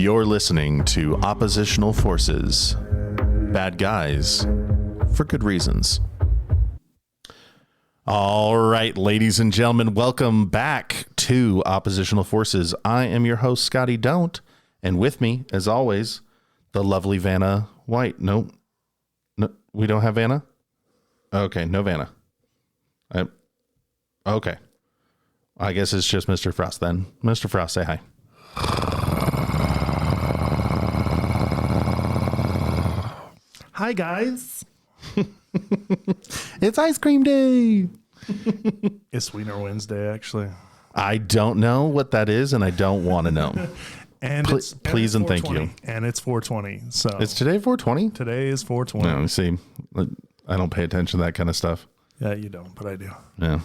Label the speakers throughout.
Speaker 1: You're listening to Oppositional Forces. Bad guys for good reasons. All right, ladies and gentlemen, welcome back to Oppositional Forces. I am your host, Scotty Don't, and with me, as always, the lovely Vanna White. No, we don't have Vanna? Okay, no Vanna. Okay. I guess it's just Mr. Frost then. Mr. Frost, say hi.
Speaker 2: Hi, guys.
Speaker 1: It's ice cream day.
Speaker 2: It's Wiener Wednesday, actually.
Speaker 1: I don't know what that is, and I don't want to know.
Speaker 2: And
Speaker 1: please and thank you.
Speaker 2: And it's 420. So
Speaker 1: It's today 420?
Speaker 2: today is 420.
Speaker 1: No, see, I don't pay attention to that kind of stuff.
Speaker 2: Yeah, you don't, but I do.
Speaker 1: Yeah.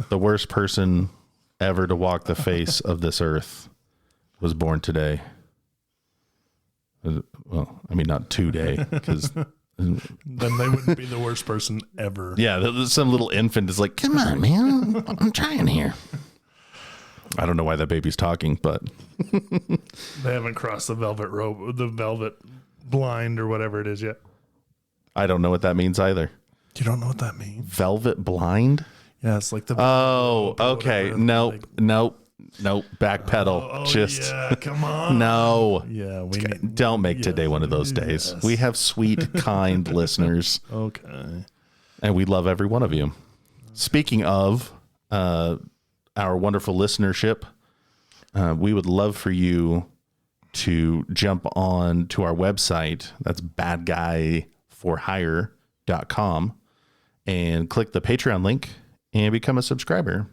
Speaker 1: The worst person ever to walk the face of this earth was born today. Well, I mean, not today, because...
Speaker 2: Then they wouldn't be the worst person ever.
Speaker 1: Yeah, some little infant is like, come on, man, I'm trying here. I don't know why that baby's talking, but...
Speaker 2: They haven't crossed the velvet rope, the velvet blind or whatever it is yet.
Speaker 1: I don't know what that means either.
Speaker 2: You don't know what that means?
Speaker 1: Velvet blind?
Speaker 2: Yeah, it's like the...
Speaker 1: Oh, okay. Nope. Backpedal.
Speaker 2: Yeah, come on.
Speaker 1: No.
Speaker 2: Yeah,
Speaker 1: Don't make today one of those days.
Speaker 2: Yes.
Speaker 1: We have sweet, kind listeners.
Speaker 2: Okay.
Speaker 1: And we love every one of you. Speaking of our wonderful listenership, we would love for you to jump on to our website. That's badguyforhire.com and click the Patreon link and become a subscriber.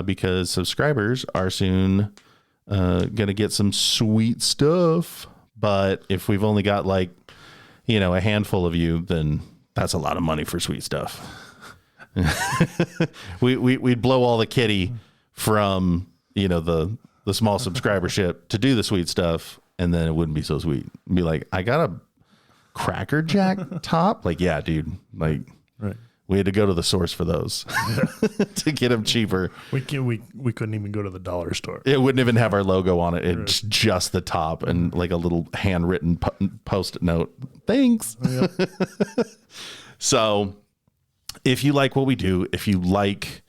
Speaker 1: Because subscribers are soon going to get some sweet stuff. But if we've only got a handful of you, then that's a lot of money for sweet stuff. We'd blow all the kitty from, the small subscribership to do the sweet stuff. And then it wouldn't be so sweet. It'd be like, I got a Cracker Jack top. Like, yeah, dude, like,
Speaker 2: Right.
Speaker 1: We had to go to the source for those to get them cheaper.
Speaker 2: We couldn't even go to the dollar store.
Speaker 1: It wouldn't even have our logo on it. It's just the top and like a little handwritten post-it note. Thanks.
Speaker 2: Yep.
Speaker 1: So if you like what we do, if you like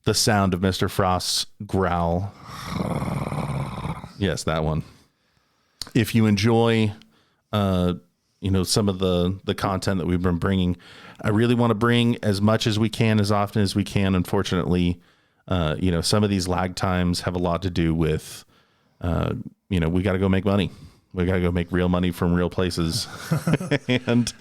Speaker 1: the sound of Mr. Frost's growl, yes, that one. If you enjoy, some of the content that we've been bringing, I really want to bring as much as we can, as often as we can. Unfortunately, some of these lag times have a lot to do with, we got to go make money. We got to go make real money from real places. And,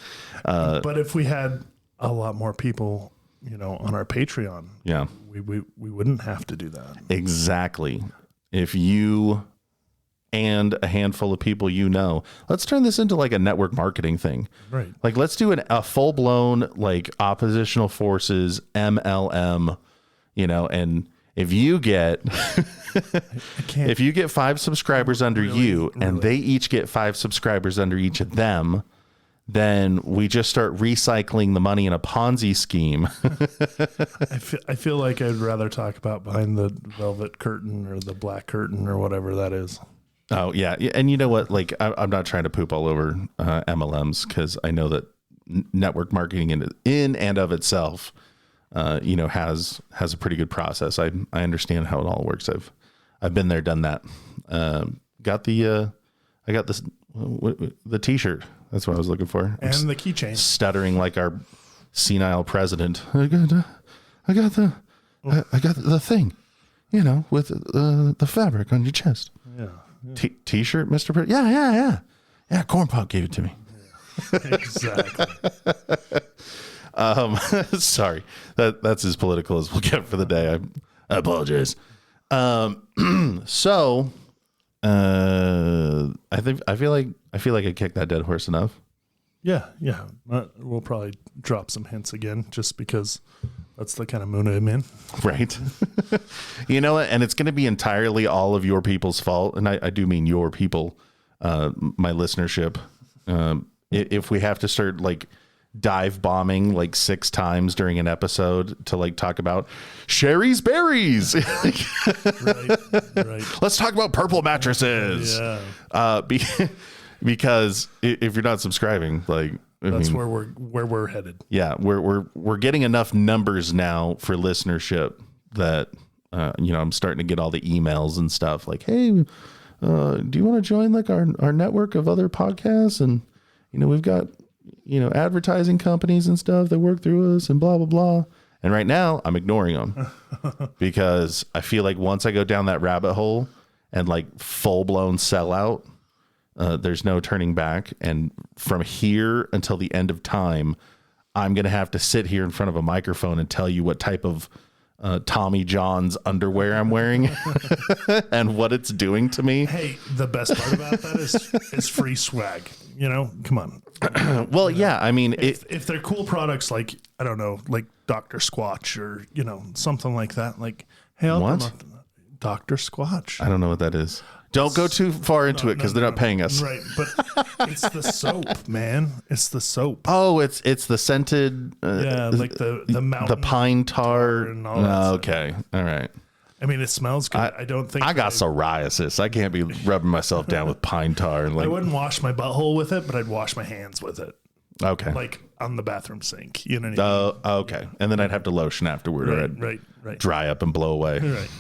Speaker 2: but if we had a lot more people, on our Patreon,
Speaker 1: yeah,
Speaker 2: we wouldn't have to do that.
Speaker 1: Exactly. If you and a handful of people, let's turn this into like a network marketing thing.
Speaker 2: Right.
Speaker 1: Like, let's do a full blown, like, oppositional forces MLM, and if you get, if you get 5 subscribers under you and they each get 5 subscribers under each of them, then we just start recycling the money in a Ponzi scheme.
Speaker 2: I feel like I'd rather talk about behind the velvet curtain or the black curtain or whatever that is.
Speaker 1: Oh, yeah. And you know what? Like, I'm not trying to poop all over MLMs, because I know that network marketing in and of itself, has a pretty good process. I understand how it all works. I've been there, done that. I got the T-shirt. That's what I was looking for.
Speaker 2: And the keychain.
Speaker 1: Stuttering like our senile president. I got the thing, with the fabric on your chest.
Speaker 2: Yeah.
Speaker 1: T-shirt, Mr. President? Yeah. Corn Pop gave it to me.
Speaker 2: Exactly.
Speaker 1: Sorry. That's as political as we'll get for the day. I apologize. I feel like I kicked that dead horse enough.
Speaker 2: Yeah. We'll probably drop some hints again, just because that's the kind of mood I'm in.
Speaker 1: Right. You know what? And it's going to be entirely all of your people's fault. And I do mean your people, my listenership. If we have to start like dive bombing like 6 times during an episode to like talk about Sherry's berries.
Speaker 2: Right.
Speaker 1: Let's talk about purple mattresses.
Speaker 2: Yeah.
Speaker 1: Because if you're not subscribing, like
Speaker 2: That's where we're headed.
Speaker 1: Yeah, we're getting enough numbers now for listenership that I'm starting to get all the emails and stuff like, hey, do you want to join like our network of other podcasts? And we've got advertising companies and stuff that work through us and blah blah blah. And right now I'm ignoring them because I feel like once I go down that rabbit hole and like full blown sellout, there's no turning back. And from here until the end of time, I'm going to have to sit here in front of a microphone and tell you what type of Tommy John's underwear I'm wearing and what it's doing to me.
Speaker 2: Hey, the best part about that is free swag. Come on.
Speaker 1: Well, yeah, I mean,
Speaker 2: if they're cool products like, I don't know, like Dr. Squatch or, something like that, like, hey, I'll
Speaker 1: what?
Speaker 2: Dr. Squatch.
Speaker 1: I don't know what that is. Don't go too far into it because they're not paying us.
Speaker 2: Right, but it's the soap, man. It's the soap.
Speaker 1: Oh, it's the scented.
Speaker 2: Like the mountain,
Speaker 1: the pine tar.
Speaker 2: and all that stuff.
Speaker 1: Okay, all right.
Speaker 2: I mean, it smells good. I don't think
Speaker 1: I got psoriasis. I can't be rubbing myself down with pine tar. And
Speaker 2: I wouldn't wash my butthole with it, but I'd wash my hands with it.
Speaker 1: Okay.
Speaker 2: Like on the bathroom sink. You know what I mean?
Speaker 1: Okay. And then I'd have to lotion afterward, or I'd
Speaker 2: right.
Speaker 1: dry up and blow away.
Speaker 2: Right.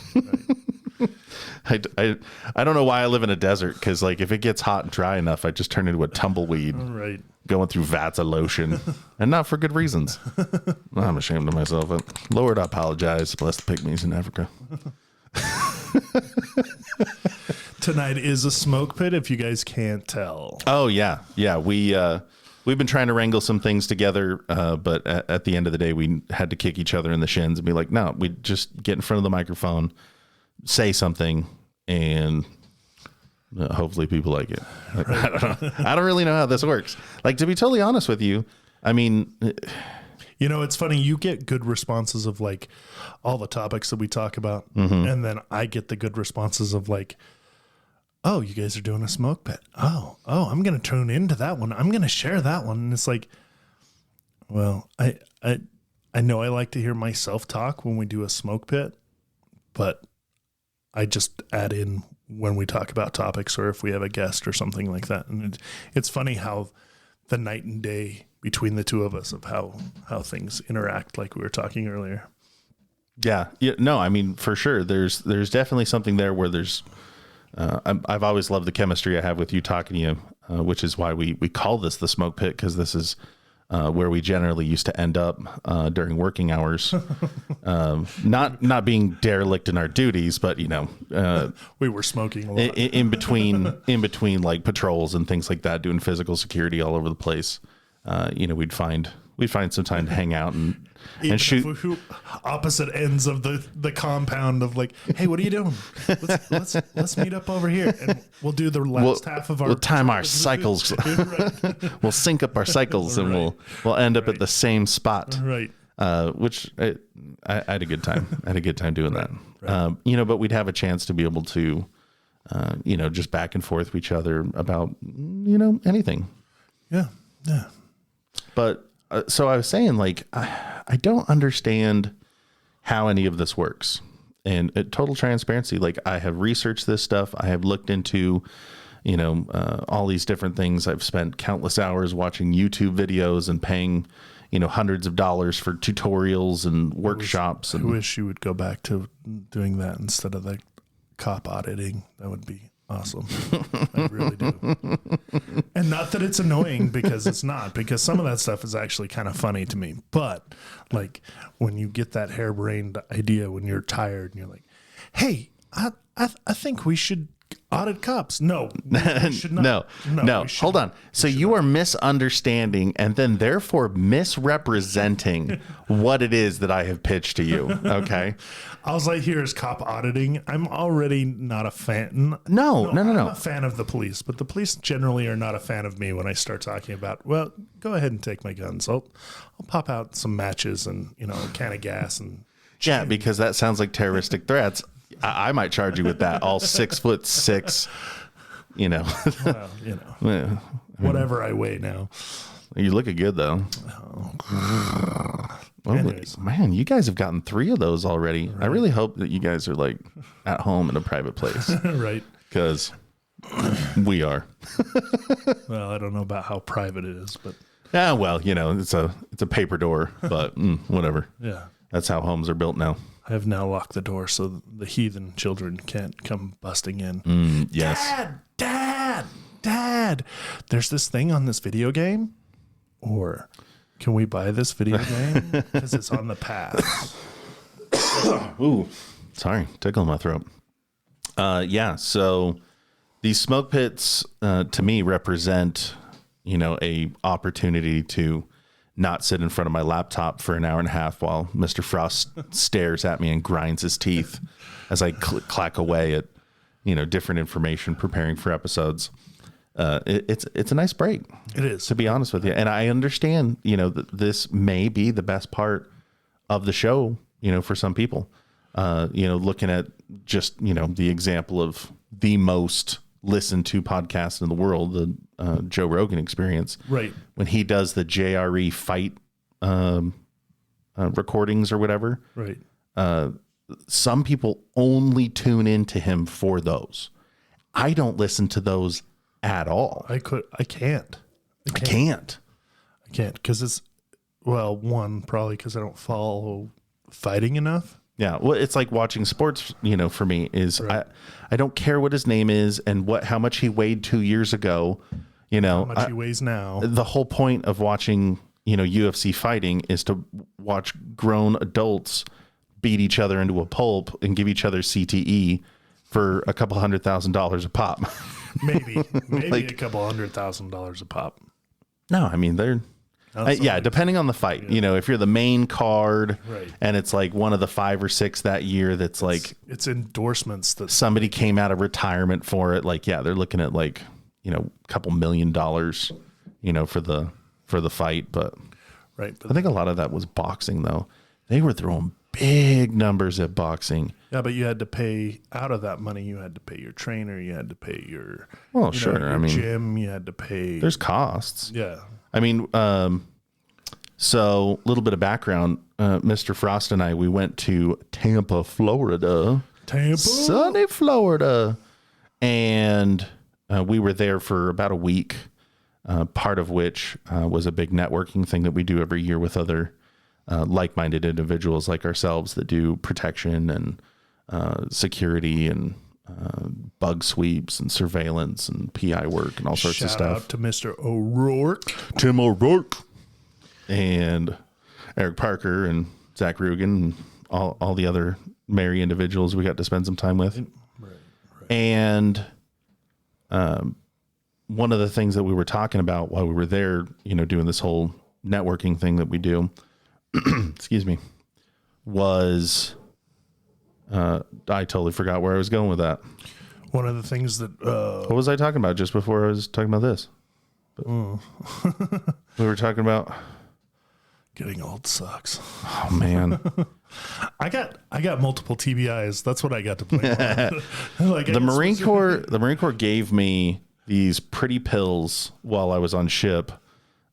Speaker 1: I don't know why I live in a desert, because like if it gets hot and dry enough, I just turn into a tumbleweed.
Speaker 2: Right.
Speaker 1: Going through vats of lotion, and not for good reasons. I'm ashamed of myself. Lord, I apologize. Bless the pygmies in Africa.
Speaker 2: Tonight is a smoke pit, if you guys can't tell.
Speaker 1: Oh yeah. We've been trying to wrangle some things together, but at the end of the day, we had to kick each other in the shins and be like, no, we just get in front of the microphone, say something, and hopefully people like it. Right. I don't know. I don't really know how this works. Like, to be totally honest with you, I mean,
Speaker 2: it's funny. You get good responses of like all the topics that we talk about. Mm-hmm. And then I get the good responses of like, oh, you guys are doing a smoke pit. Oh, I'm going to tune into that one. I'm going to share that one. And it's like, well, I know I like to hear myself talk when we do a smoke pit, but I just add in when we talk about topics or if we have a guest or something like that. And it's funny how the night and day between the two of us of how things interact, like we were talking earlier.
Speaker 1: Yeah. No, I mean, for sure. There's definitely something there where there's, I've always loved the chemistry I have with you talking to you, which is why we call this the smoke pit, because this is where we generally used to end up during working hours. Not being derelict in our duties, but
Speaker 2: we were smoking a lot
Speaker 1: in between like patrols and things like that, doing physical security all over the place. We'd find some time to hang out and shoot
Speaker 2: opposite ends of the compound of like, hey, what are you doing? Let's meet up over here and we'll do the last half of our.
Speaker 1: We'll time our cycles. We'll sync up our cycles and we'll end up at the same spot.
Speaker 2: Right.
Speaker 1: Which I had a good time. I had a good time doing that.
Speaker 2: Right.
Speaker 1: But we'd have a chance to be able to, just back and forth with each other about, anything.
Speaker 2: Yeah. Yeah.
Speaker 1: But so I was saying, like, I don't understand how any of this works. And total transparency, like, I have researched this stuff. I have looked into, all these different things. I've spent countless hours watching YouTube videos and paying, hundreds of dollars for tutorials and workshops.
Speaker 2: I wish you would go back to doing that instead of the cop auditing. That would be awesome. I really do. And not that it's annoying, because it's not, because some of that stuff is actually kind of funny to me. But like when you get that harebrained idea when you're tired and you're like, hey, I think we should audit cops. No, we should not.
Speaker 1: No. Hold on. So you are misunderstanding and then therefore misrepresenting what it is that I have pitched to you. Okay.
Speaker 2: All I hear is cop auditing. I'm already not a fan.
Speaker 1: No.
Speaker 2: I'm a fan of the police, but the police generally are not a fan of me when I start talking about, well, go ahead and take my guns. I'll pop out some matches and, a can of gas and.
Speaker 1: Yeah, because that sounds like terroristic threats. I might charge you with that. All 6'6",
Speaker 2: Well, whatever I weigh now.
Speaker 1: You're looking good though. Oh, man, you guys have gotten 3 of those already. Right. I really hope that you guys are like at home in a private place.
Speaker 2: Right.
Speaker 1: Because we are.
Speaker 2: Well, I don't know about how private it is, but
Speaker 1: yeah, well, you know, it's a paper door, but whatever.
Speaker 2: Yeah.
Speaker 1: That's how homes are built now.
Speaker 2: I have now locked the door so the heathen children can't come busting in.
Speaker 1: Yes.
Speaker 2: Dad, there's this thing on this video game, or can we buy this video game? Because it's on the pass.
Speaker 1: Ooh, sorry, tickle in my throat. Yeah, so these smoke pits to me represent, you know, a opportunity to not sit in front of my laptop for an hour and a half while Mr. Frost stares at me and grinds his teeth as I clack away at, you know, different information preparing for episodes. It's a nice break.
Speaker 2: It is,
Speaker 1: to be honest with you. And I understand, you know, that this may be the best part of the show, you know, for some people, you know, looking at just, you know, the example of the most listened to podcast in the world, the Joe Rogan Experience,
Speaker 2: right?
Speaker 1: When he does the JRE fight recordings or whatever,
Speaker 2: right?
Speaker 1: Some people only tune into him for those. I don't listen to those at all.
Speaker 2: I can't because it's, well, one, probably because I don't follow fighting enough.
Speaker 1: Yeah, well, it's like watching sports, you know, for me is
Speaker 2: right.
Speaker 1: I don't care what his name is and how much he weighed 2 years ago, you know.
Speaker 2: How much he weighs now.
Speaker 1: The whole point of watching, you know, UFC fighting is to watch grown adults beat each other into a pulp and give each other CTE for a couple $100,000 a pop.
Speaker 2: Maybe
Speaker 1: like,
Speaker 2: a couple $100,000 a pop.
Speaker 1: No, I mean, they're yeah, depending on the fight. Yeah. You know, if you're the main card,
Speaker 2: right,
Speaker 1: and it's like one of the 5 or 6 that year that's like
Speaker 2: it's endorsements that
Speaker 1: somebody came out of retirement for it, like, yeah, they're looking at like, you know, a couple $1 million, you know, for the fight. But
Speaker 2: right,
Speaker 1: I think a lot of that was boxing though. They were throwing big numbers at boxing.
Speaker 2: Yeah, but you had to pay out of that money. You had to pay your trainer. You had to pay your
Speaker 1: sure.
Speaker 2: Your gym. You had to pay.
Speaker 1: There's costs.
Speaker 2: Yeah.
Speaker 1: I mean, so a little bit of background. Mr. Frost and I, we went to Tampa, Florida. Sunny Florida. And we were there for about a week, part of which was a big networking thing that we do every year with other like-minded individuals like ourselves that do protection and security and bug sweeps and surveillance and PI work and all sorts of stuff.
Speaker 2: Shout out to Mr. O'Rourke.
Speaker 1: Tim O'Rourke. And Eric Parker and Zach Rugen and all the other merry individuals we got to spend some time with.
Speaker 2: Right.
Speaker 1: And one of the things that we were talking about while we were there, you know, doing this whole networking thing that we do, excuse me, was I totally forgot where I was going with that.
Speaker 2: One of the things that
Speaker 1: what was I talking about just before I was talking about this? We were talking about
Speaker 2: getting old sucks.
Speaker 1: Oh man.
Speaker 2: I got multiple TBIs. That's what I got to play on. Like
Speaker 1: the Marine Corps gave me these pretty pills while I was on ship,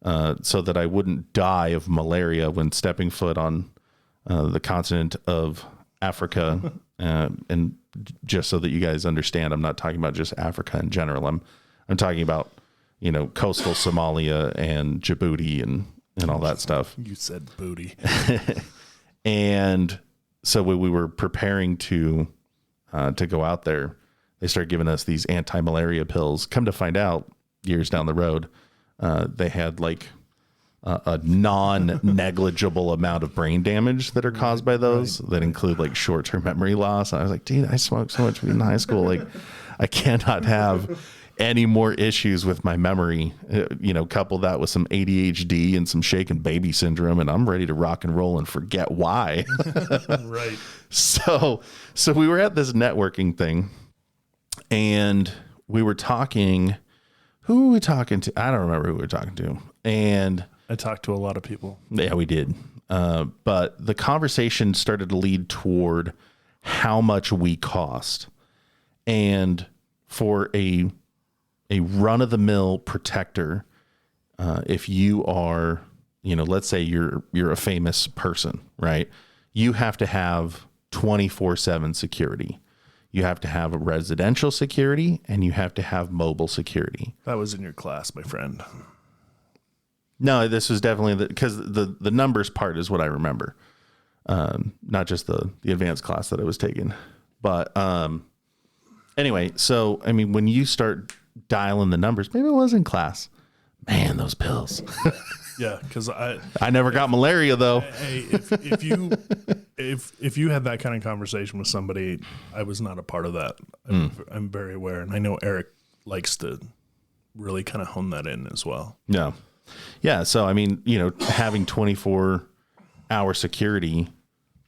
Speaker 1: so that I wouldn't die of malaria when stepping foot on the continent of Africa. And just so that you guys understand, I'm not talking about just Africa in general. I'm talking about, you know, coastal Somalia and Djibouti and all that stuff.
Speaker 2: You said booty.
Speaker 1: And so when we were preparing to go out there, they started giving us these anti-malaria pills. Come to find out, years down the road, they had like a non-negligible amount of brain damage that are caused by those that include like short-term memory loss. And I was like, dude, I smoked so much weed in high school. Like, I cannot have any more issues with my memory. You know, couple that with some ADHD and some shaken baby syndrome, and I'm ready to rock and roll and forget why.
Speaker 2: Right.
Speaker 1: So we were at this networking thing, and we were talking. Who were we talking to? I don't remember who we were talking to. And
Speaker 2: I talked to a lot of people.
Speaker 1: Yeah, we did. But the conversation started to lead toward how much we cost. And for a run-of-the-mill protector, if you are, let's say you're a famous person, right? You have to have 24/7 security. You have to have a residential security and you have to have mobile security.
Speaker 2: That was in your class, my friend.
Speaker 1: No, this was definitely because the numbers part is what I remember. Not just the advanced class that I was taking, but anyway, so I mean, when you start dialing the numbers, maybe it was in class. Man, those pills.
Speaker 2: Yeah, because
Speaker 1: I never got malaria though.
Speaker 2: Hey, if you had that kind of conversation with somebody, I was not a part of that. I'm very aware, and I know Eric likes to really kind of hone that in as well.
Speaker 1: Yeah, yeah. So I mean, having 24-hour security.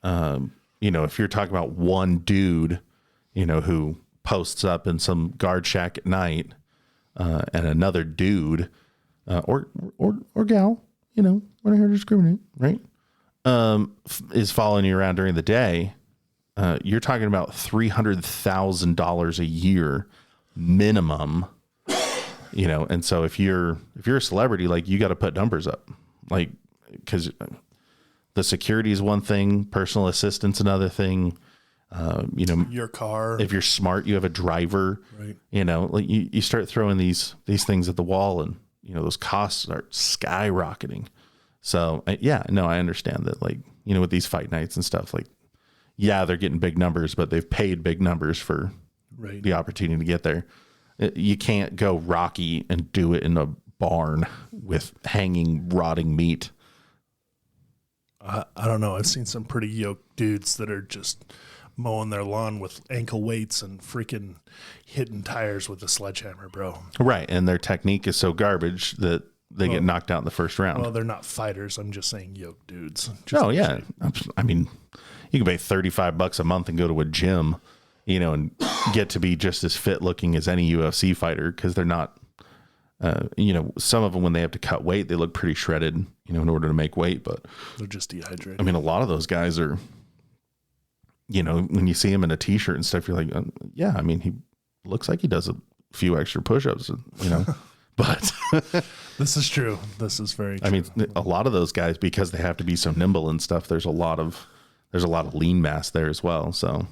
Speaker 1: If you're talking about one dude, who posts up in some guard shack at night, and another dude, or gal, we're not here to discriminate, right? Is following you around during the day. You're talking about $300,000 a year minimum, and so if you're a celebrity, like you got to put numbers up, like, because the security is one thing, personal assistance another thing.
Speaker 2: Your car.
Speaker 1: If you're smart, you have a driver.
Speaker 2: Right.
Speaker 1: Like you start throwing these things at the wall, and those costs are skyrocketing. So I understand that. Like with these fight nights and stuff, like they're getting big numbers, but they've paid big numbers for the opportunity to get there. You can't go Rocky and do it in a barn with hanging, rotting meat.
Speaker 2: I don't know. I've seen some pretty yoked dudes that are just mowing their lawn with ankle weights and freaking hitting tires with a sledgehammer, bro.
Speaker 1: Right. And their technique is so garbage that they get knocked out in the first round.
Speaker 2: Well, they're not fighters. I'm just saying yoked dudes.
Speaker 1: Yeah. I mean, you can pay $35 a month and go to a gym, and get to be just as fit looking as any UFC fighter, because they're not, some of them, when they have to cut weight, they look pretty shredded, in order to make weight, but
Speaker 2: they're just dehydrated.
Speaker 1: I mean, a lot of those guys are, when you see him in a t-shirt and stuff, you're like, I mean, he looks like he does a few extra push-ups, but
Speaker 2: this is true. This is very true.
Speaker 1: I mean, a lot of those guys, because they have to be so nimble and stuff, there's a lot of lean mass there as well. So,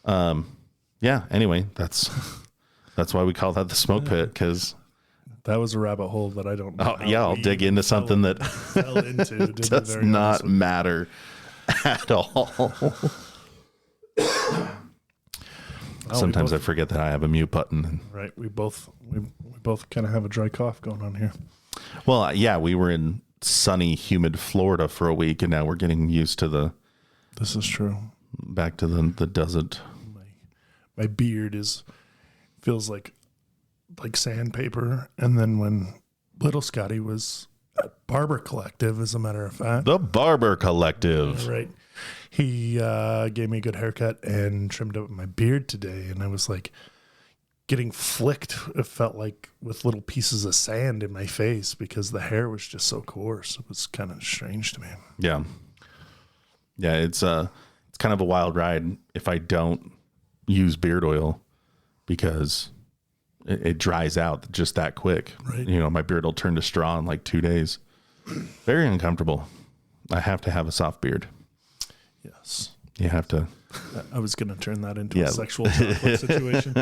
Speaker 1: anyway, that's why we call that the smoke pit, because
Speaker 2: that was a rabbit hole that I don't know.
Speaker 1: I'll dig into something that
Speaker 2: fell into.
Speaker 1: does not matter at all. Sometimes I forget that I have a mute button.
Speaker 2: Right. We both kind of have a dry cough going on here.
Speaker 1: Well, we were in sunny, humid Florida for a week, and now we're getting used to
Speaker 2: This is true.
Speaker 1: Back to the desert.
Speaker 2: My beard feels like sandpaper. And then when little Scotty was at Barber Collective, as a matter of fact.
Speaker 1: The Barber Collective.
Speaker 2: Right. He gave me a good haircut and trimmed up my beard today. And I was like getting flicked. It felt like with little pieces of sand in my face because the hair was just so coarse. It was kind of strange to me.
Speaker 1: Yeah. Yeah, it's kind of a wild ride if I don't use beard oil, because it dries out just that quick.
Speaker 2: Right.
Speaker 1: My beard will turn to straw in like 2 days. Very uncomfortable. I have to have a soft beard.
Speaker 2: Yes.
Speaker 1: You have to.
Speaker 2: I was going to turn that into a sexual chocolate situation,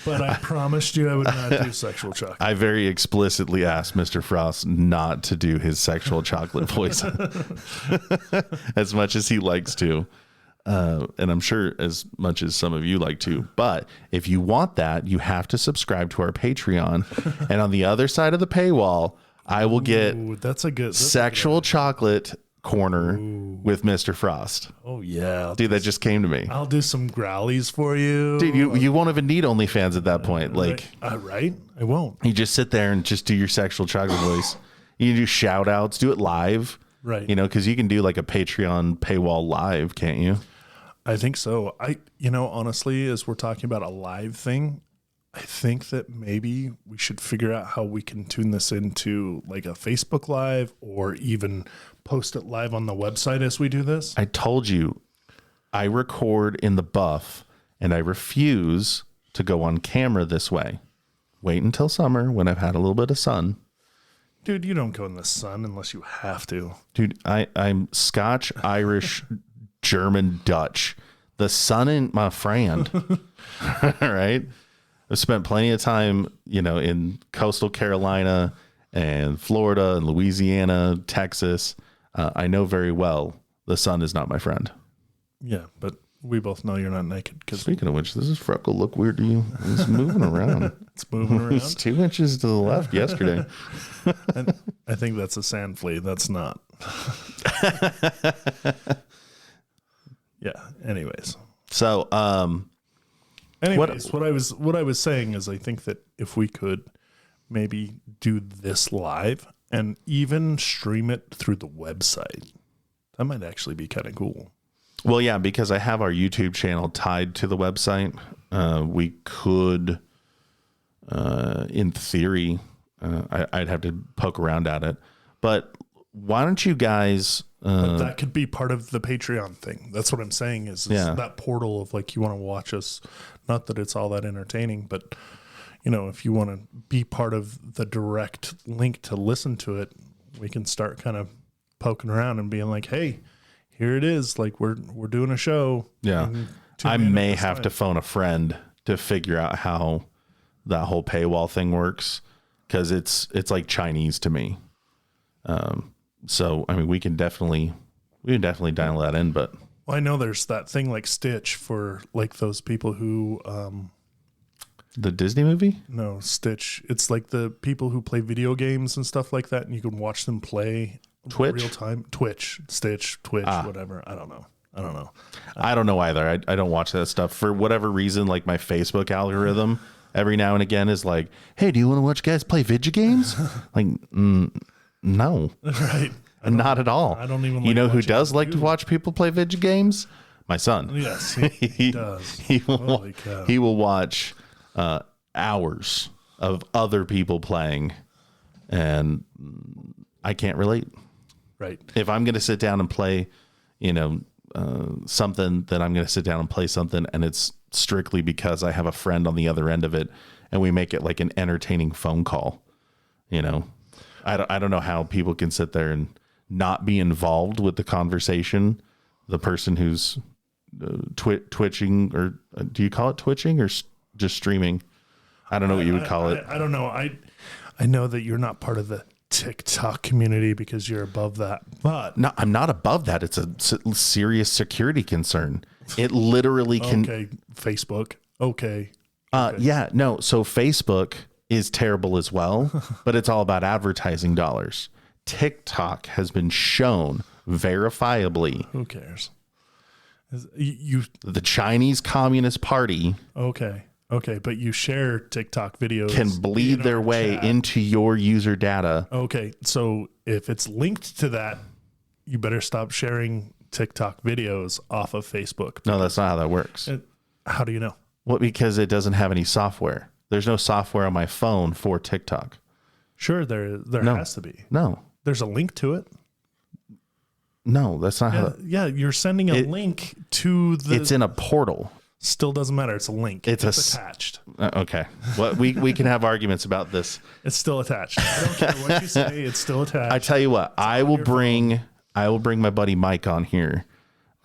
Speaker 2: but I promised you I would not do sexual chocolate.
Speaker 1: I very explicitly asked Mr. Frost not to do his sexual chocolate voice as much as he likes to. And I'm sure as much as some of you like to. But if you want that, you have to subscribe to our Patreon. And on the other side of the paywall, I will get sexual chocolate corner with Mr. Frost.
Speaker 2: Oh, yeah.
Speaker 1: Dude, that just came to me.
Speaker 2: I'll do some growlies for you.
Speaker 1: Dude, you won't even need OnlyFans at that point. Like,
Speaker 2: right? I won't.
Speaker 1: You just sit there and just do your sexual chocolate voice. You can do shout outs, do it live.
Speaker 2: Right.
Speaker 1: Because you can do like a Patreon paywall live, can't you?
Speaker 2: I think so. Honestly, as we're talking about a live thing, I think that maybe we should figure out how we can tune this into like a Facebook Live, or even post it live on the website as we do this.
Speaker 1: I told you, I record in the buff, and I refuse to go on camera this way. Wait until summer when I've had a little bit of sun.
Speaker 2: Dude, you don't go in the sun unless you have to.
Speaker 1: Dude, I'm Scotch, Irish, German, Dutch. The sun ain't my friend. All right. I've spent plenty of time, in coastal Carolina and Florida and Louisiana, Texas. I know very well the sun is not my friend.
Speaker 2: Yeah, but we both know you're not naked.
Speaker 1: Speaking of which, does this freckle look weird to you? It's moving around.
Speaker 2: It's moving around.
Speaker 1: It's 2 inches to the left yesterday.
Speaker 2: I think that's a sand flea. That's not. Yeah. Anyways.
Speaker 1: So,
Speaker 2: what I was saying is I think that if we could maybe do this live and even stream it through the website, that might actually be kind of cool.
Speaker 1: Well, yeah, because I have our YouTube channel tied to the website. We could, in theory, I'd have to poke around at it. But why don't you guys...
Speaker 2: But that could be part of the Patreon thing. That's what I'm saying is that portal of like, you want to watch us. Not that it's all that entertaining, but if you want to be part of the direct link to listen to it, we can start kind of poking around and being like, hey, here it is. Like we're doing a show.
Speaker 1: Yeah. I may have to phone a friend to figure out how that whole paywall thing works. 'Cause it's like Chinese to me. So, I mean, we can definitely dial that in, but.
Speaker 2: Well, I know there's that thing like Stitch for like those people who,
Speaker 1: the Disney movie?
Speaker 2: No, Stitch. It's like the people who play video games and stuff like that. And you can watch them play
Speaker 1: Twitch
Speaker 2: real time. Twitch, Stitch, Twitch, whatever. I don't know.
Speaker 1: I don't know either. I don't watch that stuff for whatever reason. Like my Facebook algorithm every now and again is like, hey, do you want to watch guys play video games? Like, no,
Speaker 2: right.
Speaker 1: Not at all.
Speaker 2: I don't even.
Speaker 1: You know who does like to watch people play video games? My son.
Speaker 2: Yes, he does.
Speaker 1: He will watch hours of other people playing, and I can't relate.
Speaker 2: Right.
Speaker 1: If I'm going to sit down and play, something, then I'm going to sit down and play something, and it's strictly because I have a friend on the other end of it, and we make it like an entertaining phone call. I don't know how people can sit there and not be involved with the conversation. The person who's twitching, or do you call it twitching or just streaming? I don't know what you would call it.
Speaker 2: I don't know. I know that you're not part of the TikTok community because you're above that, but
Speaker 1: no, I'm not above that. It's a serious security concern. It literally can.
Speaker 2: Okay, Facebook. Okay.
Speaker 1: Yeah, no. So Facebook is terrible as well, but it's all about advertising dollars. TikTok has been shown verifiably.
Speaker 2: Who cares?
Speaker 1: The Chinese Communist Party.
Speaker 2: Okay, but you share TikTok videos
Speaker 1: can bleed their way
Speaker 2: chat
Speaker 1: into your user data.
Speaker 2: Okay, so if it's linked to that, you better stop sharing TikTok videos off of Facebook.
Speaker 1: No, that's not how that works.
Speaker 2: How do you know?
Speaker 1: Well, because it doesn't have any software. There's no software on my phone for TikTok.
Speaker 2: Sure, there has to be.
Speaker 1: No.
Speaker 2: There's a link to it.
Speaker 1: No, that's not how.
Speaker 2: Yeah, you're sending a link to the.
Speaker 1: It's in a portal.
Speaker 2: Still doesn't matter. It's a link. It's attached.
Speaker 1: Okay. Well, we can have arguments about this.
Speaker 2: It's still attached. I don't care what you say. It's still attached.
Speaker 1: I tell you what. I will bring my buddy Mike on here,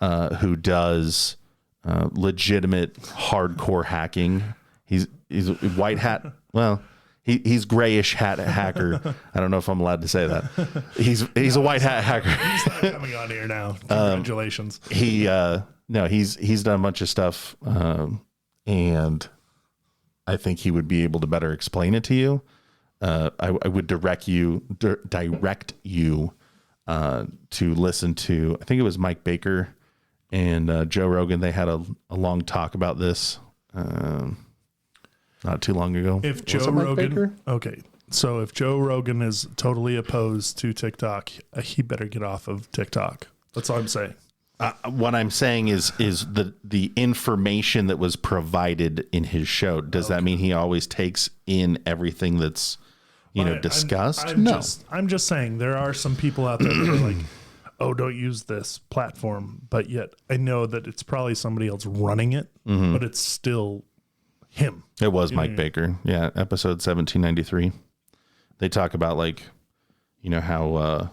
Speaker 1: who does legitimate hardcore hacking. He's a white hat. Well, he's grayish hat hacker. I don't know if I'm allowed to say that. He's a white hat hacker.
Speaker 2: He's not coming on here now. Congratulations.
Speaker 1: He's done a bunch of stuff, and I think he would be able to better explain it to you. I would direct you to listen to. I think it was Mike Baker and Joe Rogan. They had a long talk about this not too long ago.
Speaker 2: If Joe Rogan, okay, so if Joe Rogan is totally opposed to TikTok, he better get off of TikTok. That's all I'm saying.
Speaker 1: What I'm saying is the information that was provided in his show. Does that mean he always takes in everything that's discussed?
Speaker 2: I'm just saying there are some people out there that are like, oh, don't use this platform, but yet I know that it's probably somebody else running it, but it's still him.
Speaker 1: It was Mike Baker. Yeah, episode 1793. They talk about like you know, how,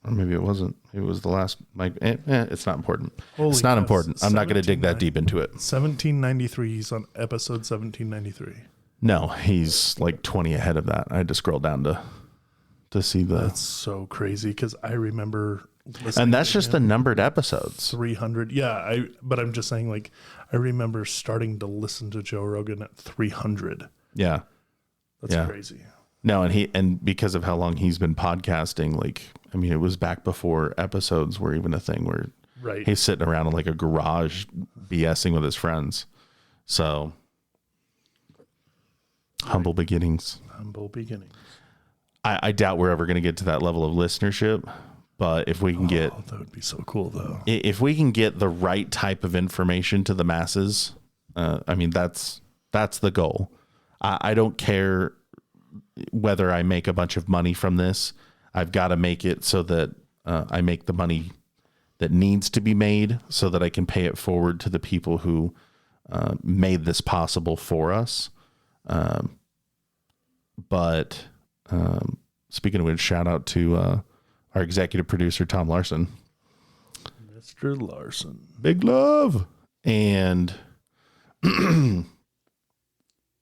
Speaker 1: or maybe it wasn't. Maybe it was the last. It's not important. It's not important. I'm not going to dig that deep into it.
Speaker 2: 1793. He's on episode 1793.
Speaker 1: No, he's like 20 ahead of that. I had to scroll down to see the.
Speaker 2: That's so crazy because I remember.
Speaker 1: And that's just the numbered episodes.
Speaker 2: 300. Yeah, but I'm just saying, like, I remember starting to listen to Joe Rogan at 300.
Speaker 1: Yeah,
Speaker 2: that's crazy.
Speaker 1: No, and because of how long he's been podcasting, like, I mean, it was back before episodes were even a thing where he's sitting around in like a garage BSing with his friends. So humble beginnings.
Speaker 2: Humble beginnings.
Speaker 1: I doubt we're ever going to get to that level of listenership, but if we can get,
Speaker 2: that would be so cool though.
Speaker 1: If we can get the right type of information to the masses, I mean, that's the goal. I don't care whether I make a bunch of money from this. I've got to make it so that I make the money that needs to be made so that I can pay it forward to the people who made this possible for us. But speaking of which, shout out to our executive producer, Tom Larson.
Speaker 2: Mr. Larson.
Speaker 1: Big love. And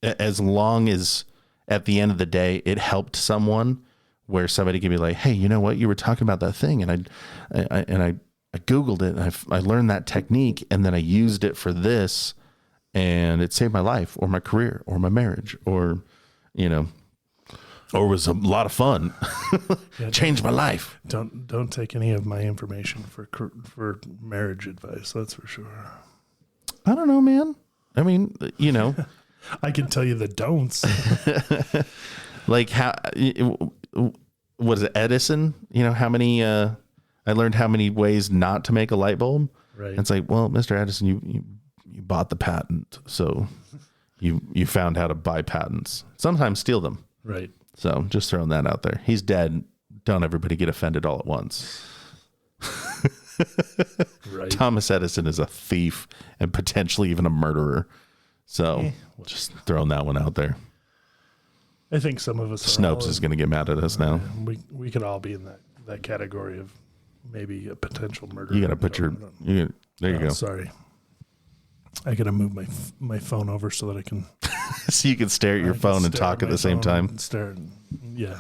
Speaker 1: as long as at the end of the day, it helped someone where somebody could be like, hey, you know what? You were talking about that thing. And I Googled it and I learned that technique and then I used it for this and it saved my life or my career or my marriage or, you know, or was a lot of fun. Changed my life.
Speaker 2: Don't take any of my information for marriage advice. That's for sure.
Speaker 1: I don't know, man. I mean, you know,
Speaker 2: I can tell you the don'ts.
Speaker 1: Like how was it Edison? You know how many? I learned how many ways not to make a light bulb.
Speaker 2: Right.
Speaker 1: And it's like, well, Mr. Edison, you bought the patent, so you found how to buy patents. Sometimes steal them.
Speaker 2: Right.
Speaker 1: So just throwing that out there. He's dead. Don't everybody get offended all at once.
Speaker 2: Right.
Speaker 1: Thomas Edison is a thief and potentially even a murderer. So just throwing that one out there.
Speaker 2: I think some of us
Speaker 1: Snopes is going to get mad at us now.
Speaker 2: We could all be in that category of maybe a potential murder.
Speaker 1: You got to put there you go.
Speaker 2: Sorry. I got to move my phone over so that I can.
Speaker 1: So you can stare at your phone and talk at the same time.
Speaker 2: Yeah.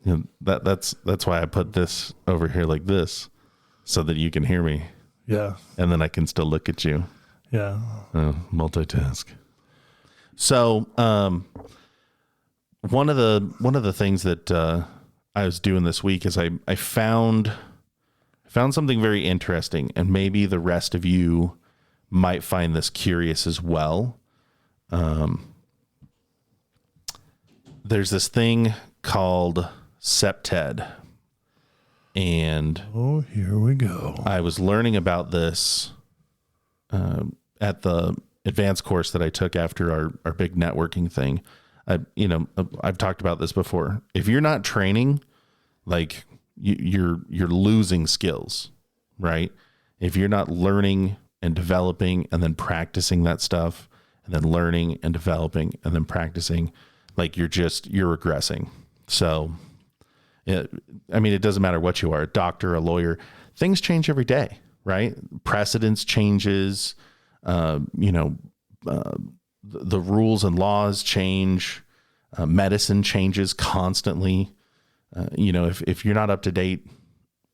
Speaker 1: You know, that's why I put this over here like this, so that you can hear me.
Speaker 2: Yeah.
Speaker 1: And then I can still look at you.
Speaker 2: Yeah.
Speaker 1: Multitask. So, one of the things that I was doing this week is I found something very interesting, and maybe the rest of you might find this curious as well. There's this thing called septed, and
Speaker 2: here we go.
Speaker 1: I was learning about this at the advanced course that I took after our big networking thing. I've talked about this before. If you're not training, like you're losing skills, right? If you're not learning and developing and then practicing that stuff and then learning and developing and then practicing, like you're regressing. So, it doesn't matter what you are, a doctor, a lawyer, things change every day, right? Precedence changes, the rules and laws change, medicine changes constantly. If you're not up to date,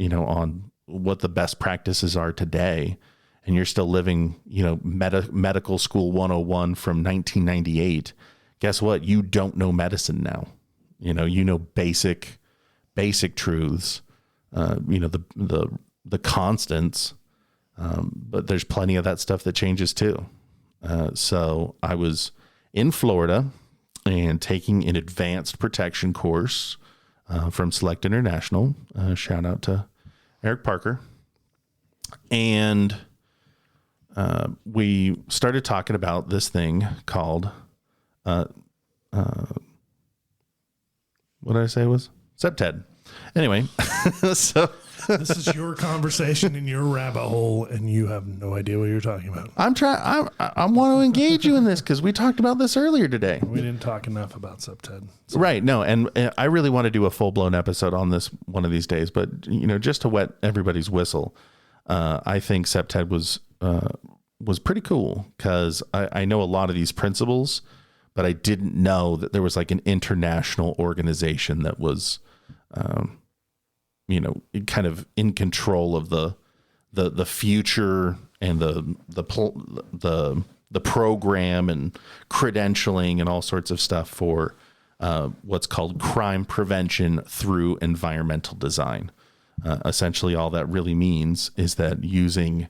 Speaker 1: on what the best practices are today, and you're still living, medical school 101 from 1998, guess what? You don't know medicine now. Basic truths, the constants, but there's plenty of that stuff that changes too. So I was in Florida and taking an advanced protection course from Select International. Shout out to Eric Parker. And we started talking about this thing called, what did I say it was? Septed. Anyway, so
Speaker 2: This is your conversation in your rabbit hole, and you have no idea what you're talking about.
Speaker 1: I want to engage you in this because we talked about this earlier today.
Speaker 2: We didn't talk enough about Septed.
Speaker 1: So. Right. No. And I really want to do a full blown episode on this one of these days, but just to wet everybody's whistle, I think Septed was pretty cool because I know a lot of these principles, but I didn't know that there was like an international organization that was, kind of in control of the future and the program and credentialing and all sorts of stuff for what's called crime prevention through environmental design. Essentially, all that really means is that using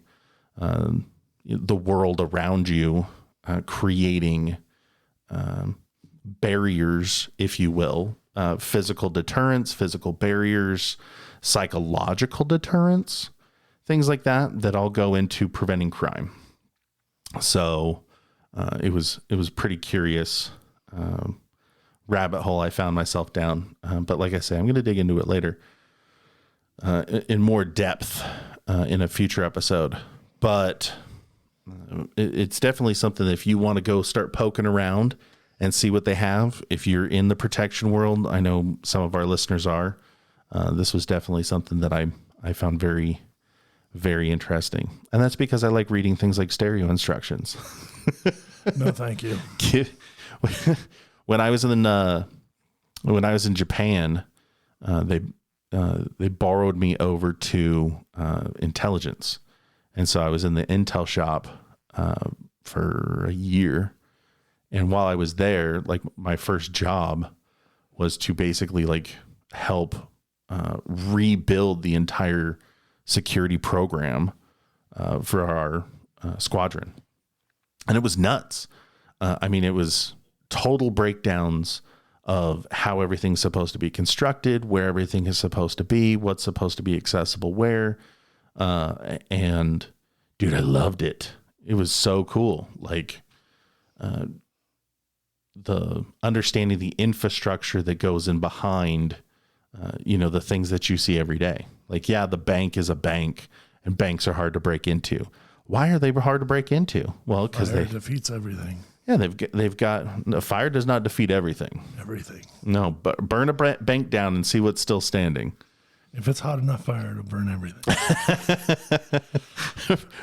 Speaker 1: the world around you, creating barriers, if you will, physical deterrents, physical barriers, psychological deterrents, things like that all go into preventing crime. So it was pretty curious rabbit hole I found myself down. But like I say, I'm going to dig into it later in more depth in a future episode. But it's definitely something that if you want to go start poking around and see what they have, if you're in the protection world, I know some of our listeners are, this was definitely something that I found very, very interesting. And that's because I like reading things like stereo instructions.
Speaker 2: No, thank you.
Speaker 1: When I was in Japan, they borrowed me over to intelligence. And so I was in the Intel shop for a year. And while I was there, like my first job was to basically like help rebuild the entire security program for our squadron. And it was nuts. It was total breakdowns of how everything's supposed to be constructed, where everything is supposed to be, what's supposed to be accessible where. And dude, I loved it. It was so cool. Like, the understanding the infrastructure that goes in behind, the things that you see every day. Like, yeah, the bank is a bank and banks are hard to break into. Why are they hard to break into? Well, because they
Speaker 2: defeats everything.
Speaker 1: Yeah, they've got fire does not defeat everything.
Speaker 2: Everything.
Speaker 1: No, but burn a bank down and see what's still standing.
Speaker 2: If it's hot enough fire, it'll burn everything.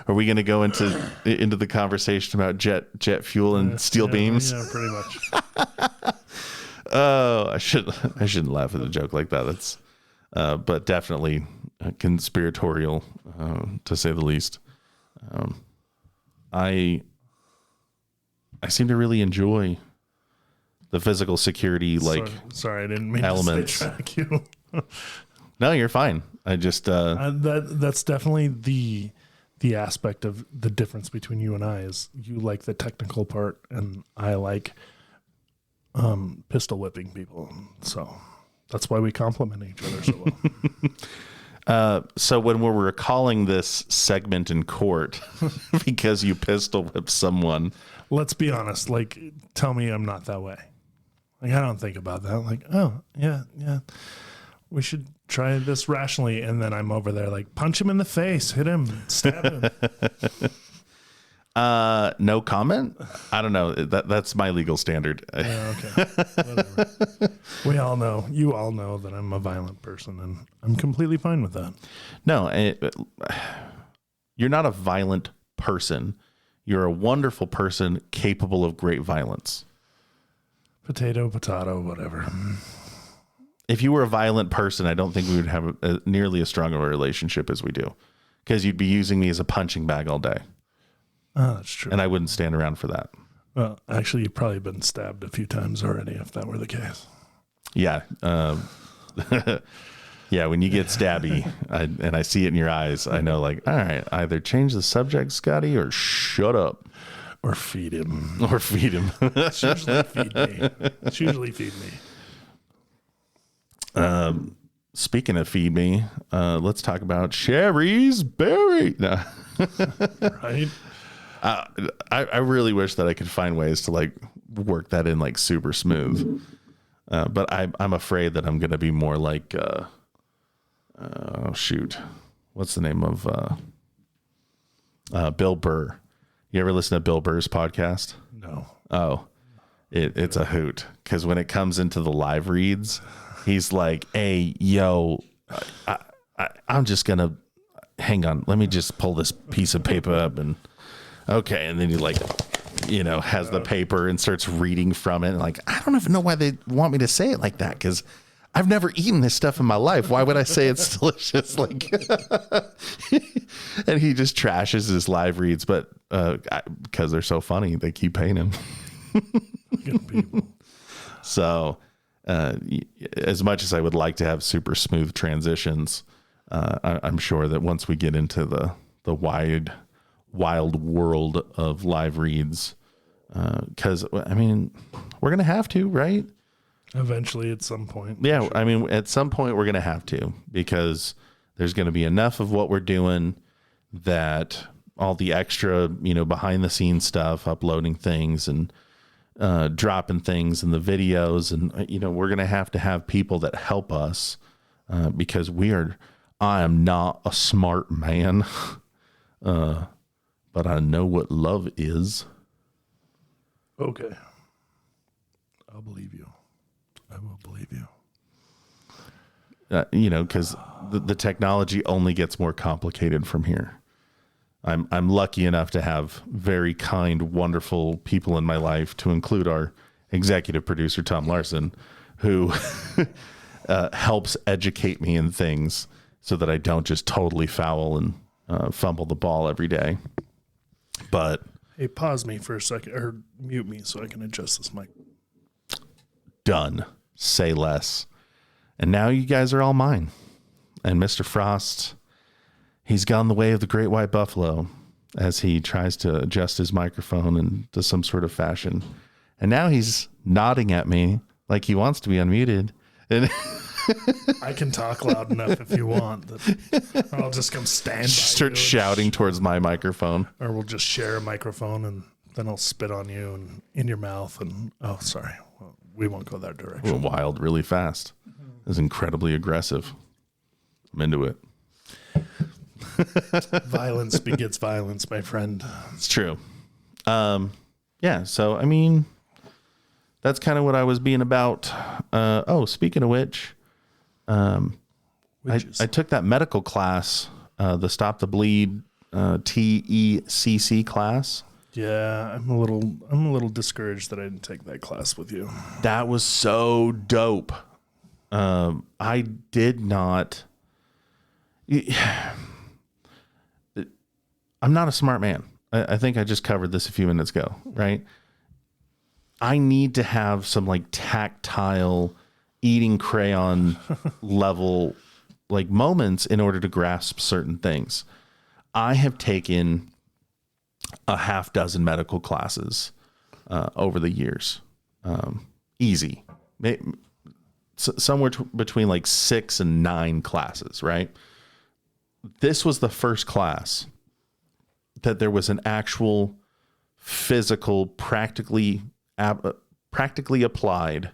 Speaker 1: Are we going to go into the conversation about jet fuel and steel beams?
Speaker 2: Yeah, pretty much.
Speaker 1: Oh, I shouldn't laugh at a joke like that. That's, but definitely conspiratorial, to say the least. I seem to really enjoy the physical security,
Speaker 2: sorry, I didn't mean
Speaker 1: elements.
Speaker 2: to sidetrack you.
Speaker 1: No, you're fine. I just
Speaker 2: that's definitely the aspect of the difference between you and I is you like the technical part and I like pistol whipping people. So that's why we complement each other so well.
Speaker 1: So when we're recalling this segment in court because you pistol whipped someone,
Speaker 2: let's be honest. Like, tell me I'm not that way. Like, I don't think about that. Like, oh yeah, we should try this rationally. And then I'm over there like, punch him in the face, hit him, stab him.
Speaker 1: No comment. I don't know. That's my legal standard.
Speaker 2: Yeah, okay. Whatever. You all know that I'm a violent person and I'm completely fine with that.
Speaker 1: No, you're not a violent person. You're a wonderful person capable of great violence.
Speaker 2: Potato, whatever.
Speaker 1: If you were a violent person, I don't think we would have nearly as strong of a relationship as we do, because you'd be using me as a punching bag all day.
Speaker 2: Oh, that's true.
Speaker 1: And I wouldn't stand around for that.
Speaker 2: Well, actually, you've probably been stabbed a few times already, if that were the case.
Speaker 1: Yeah. Yeah, when you get stabby and I see it in your eyes, I know, like, all right, either change the subject, Scotty, or shut up.
Speaker 2: Or feed him.
Speaker 1: It's
Speaker 2: usually feed me.
Speaker 1: Speaking of feed me, let's talk about Sherry's Berry. No.
Speaker 2: Right?
Speaker 1: I really wish that I could find ways to like work that in like super smooth. But I'm afraid that I'm going to be more like oh shoot, what's the name of Bill Burr? You ever listen to Bill Burr's podcast?
Speaker 2: No.
Speaker 1: Oh, it's a hoot, because when it comes into the live reads, he's like, "Hey, yo, I'm just gonna hang on. Let me just pull this piece of paper up and okay." And then he like, has the paper and starts reading from it. And like, I don't even know why they want me to say it like that, because I've never eaten this stuff in my life. Why would I say it's delicious? Like, and he just trashes his live reads, but because they're so funny, they keep paying him.
Speaker 2: Good people.
Speaker 1: So, as much as I would like to have super smooth transitions, I'm sure that once we get into the wild world of live reads, because I mean, we're gonna have to, right?
Speaker 2: Eventually, at some point.
Speaker 1: Yeah, sure. I mean, at some point we're gonna have to, because there's gonna be enough of what we're doing that all the extra, behind the scenes stuff, uploading things and dropping things in the videos, and we're gonna have to have people that help us, because I am not a smart man, but I know what love is.
Speaker 2: Okay, I'll believe you. I will believe you.
Speaker 1: Because the technology only gets more complicated from here. I'm lucky enough to have very kind, wonderful people in my life, to include our executive producer, Tom Larson, who helps educate me in things so that I don't just totally foul and fumble the ball every day. But
Speaker 2: hey, pause me for a second, or mute me so I can adjust this mic.
Speaker 1: Done. Say less. And now you guys are all mine. And Mr. Frost, he's gone the way of the great white buffalo as he tries to adjust his microphone into some sort of fashion. And now he's nodding at me like he wants to be unmuted. And
Speaker 2: I can talk loud enough if you want. Or I'll just come stand by
Speaker 1: start shouting towards my microphone.
Speaker 2: Or we'll just share a microphone, and then I'll spit on you and in your mouth. And oh, sorry. Well, we won't go that direction.
Speaker 1: Went wild really fast. It was incredibly aggressive. I'm into it.
Speaker 2: Violence begets violence, my friend.
Speaker 1: It's true. Yeah. So, I mean, that's kind of what I was being about. Speaking of which, I took that medical class, the Stop the Bleed, TECC class.
Speaker 2: Yeah, I'm a little discouraged that I didn't take that class with you.
Speaker 1: That was so dope. I did not. I'm not a smart man. I think I just covered this a few minutes ago, right? I need to have some like tactile eating crayon level like moments in order to grasp certain things. I have taken a half dozen medical classes over the years. Easy. Somewhere between like 6 and 9 classes, right? This was the first class that there was an actual physical, practically applied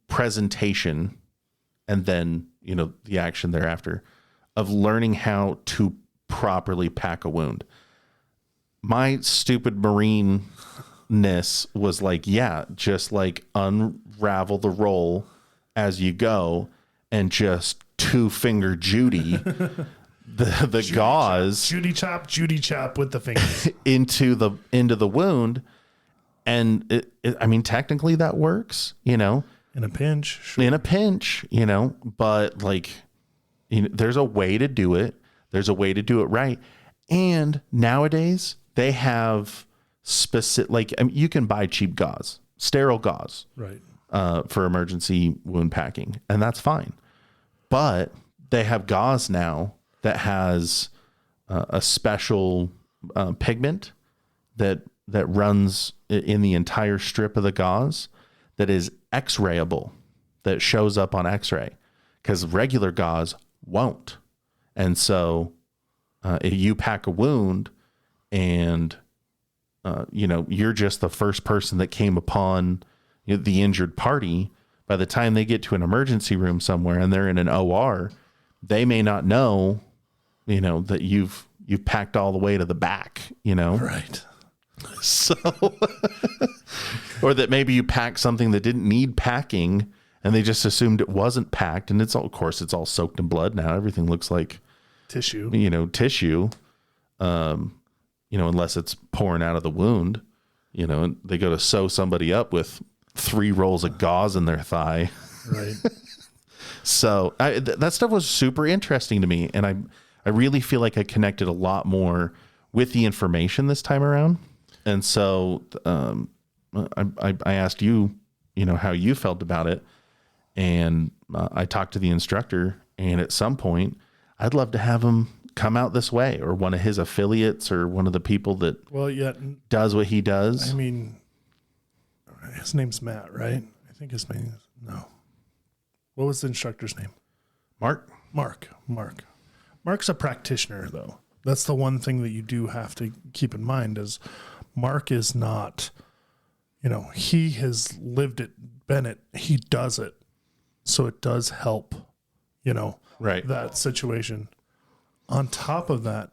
Speaker 1: presentation, and then the action thereafter of learning how to properly pack a wound. My stupid Marine-ness was like, yeah, just like unravel the roll as you go and just 2-finger Judy the Judy gauze
Speaker 2: chop, Judy chop with the fingers
Speaker 1: into the wound. And I mean, technically that works, in
Speaker 2: a pinch, sure.
Speaker 1: In a pinch, but like, there's a way to do it. There's a way to do it right. And nowadays they have specific, like, I mean, you can buy cheap gauze, sterile gauze,
Speaker 2: right,
Speaker 1: for emergency wound packing, and that's fine. But they have gauze now that has a special pigment that runs in the entire strip of the gauze that is X-rayable, that shows up on X-ray, because regular gauze won't. And so if you pack a wound and you're just the first person that came upon the injured party, By the time they get to an emergency room somewhere and they're in an OR, they may not know, that you've packed all the way to the back,
Speaker 2: Right.
Speaker 1: So, or that maybe you packed something that didn't need packing and they just assumed it wasn't packed. And it's all soaked in blood now. Everything looks like
Speaker 2: Tissue.
Speaker 1: Tissue, unless it's pouring out of the wound, and they go to sew somebody up with 3 rolls of gauze in their thigh.
Speaker 2: Right.
Speaker 1: So that stuff was super interesting to me. And I really feel like I connected a lot more with the information this time around. And so I asked you, how you felt about it. And I talked to the instructor, and at some point I'd love to have him come out this way, or one of his affiliates, or one of the people that does what he does.
Speaker 2: I mean, his name's Matt, right? I think his name is, no. What was the instructor's name?
Speaker 1: Mark.
Speaker 2: Mark's a practitioner, though. That's the one thing that you do have to keep in mind is Mark is not, he has lived it, been it, he does it. So it does help,
Speaker 1: Right.
Speaker 2: that situation. On top of that,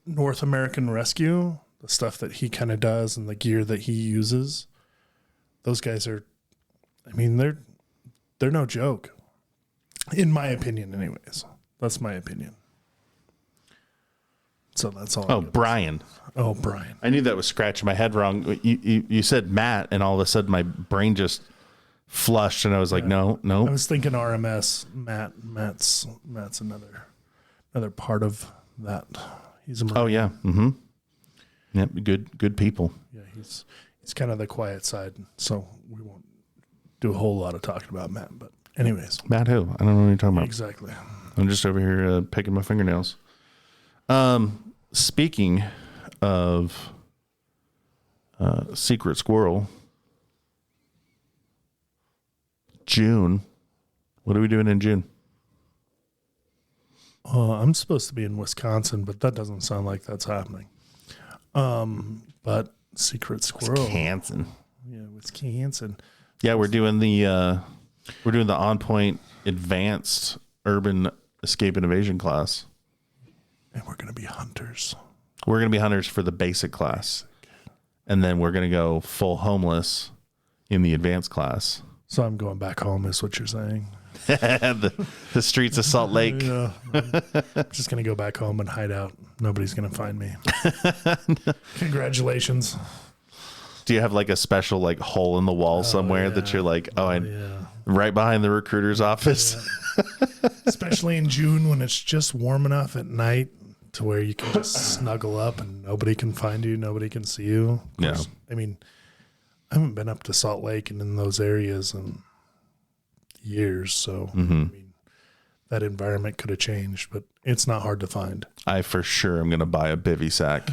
Speaker 2: North American Rescue, the stuff that he kind of does and the gear that he uses, those guys are, they're no joke. In my opinion, anyways. That's my opinion. So that's all.
Speaker 1: Oh, Brian.
Speaker 2: Oh, Brian.
Speaker 1: I knew that was scratching my head wrong. You said Matt, and all of a sudden my brain just flushed, and I was like, no.
Speaker 2: I was thinking RMS. Matt's another part of that. He's a Marine.
Speaker 1: Oh yeah. Mm-hmm. Yep. Good people.
Speaker 2: Yeah, he's kind of the quiet side, so we won't do a whole lot of talking about Matt. But anyways,
Speaker 1: Matt who? I don't know what you're talking about.
Speaker 2: Exactly.
Speaker 1: I'm just over here picking my fingernails. Speaking of Secret Squirrel, June. What are we doing in June?
Speaker 2: I'm supposed to be in Wisconsin, but that doesn't sound like that's happening. But Secret Squirrel.
Speaker 1: Wisconsin.
Speaker 2: Yeah, Wisconsin.
Speaker 1: Yeah, we're doing the On Point Advanced Urban Escape and Evasion class.
Speaker 2: And we're going to be hunters.
Speaker 1: We're going to be hunters for the basic class. And then we're going to go full homeless in the advanced class.
Speaker 2: So I'm going back home is what you're saying.
Speaker 1: the streets of Salt Lake.
Speaker 2: Yeah, I'm just going to go back home and hide out. Nobody's going to find me. Congratulations.
Speaker 1: Do you have like a special like hole in the wall somewhere that you're like, right behind the recruiter's office?
Speaker 2: Yeah. Especially in June when it's just warm enough at night to where you can just snuggle up and nobody can find you, nobody can see you.
Speaker 1: Yeah.
Speaker 2: I haven't been up to Salt Lake and in those areas in years, so that environment could have changed, but it's not hard to find.
Speaker 1: I for sure am going to buy a bivy sack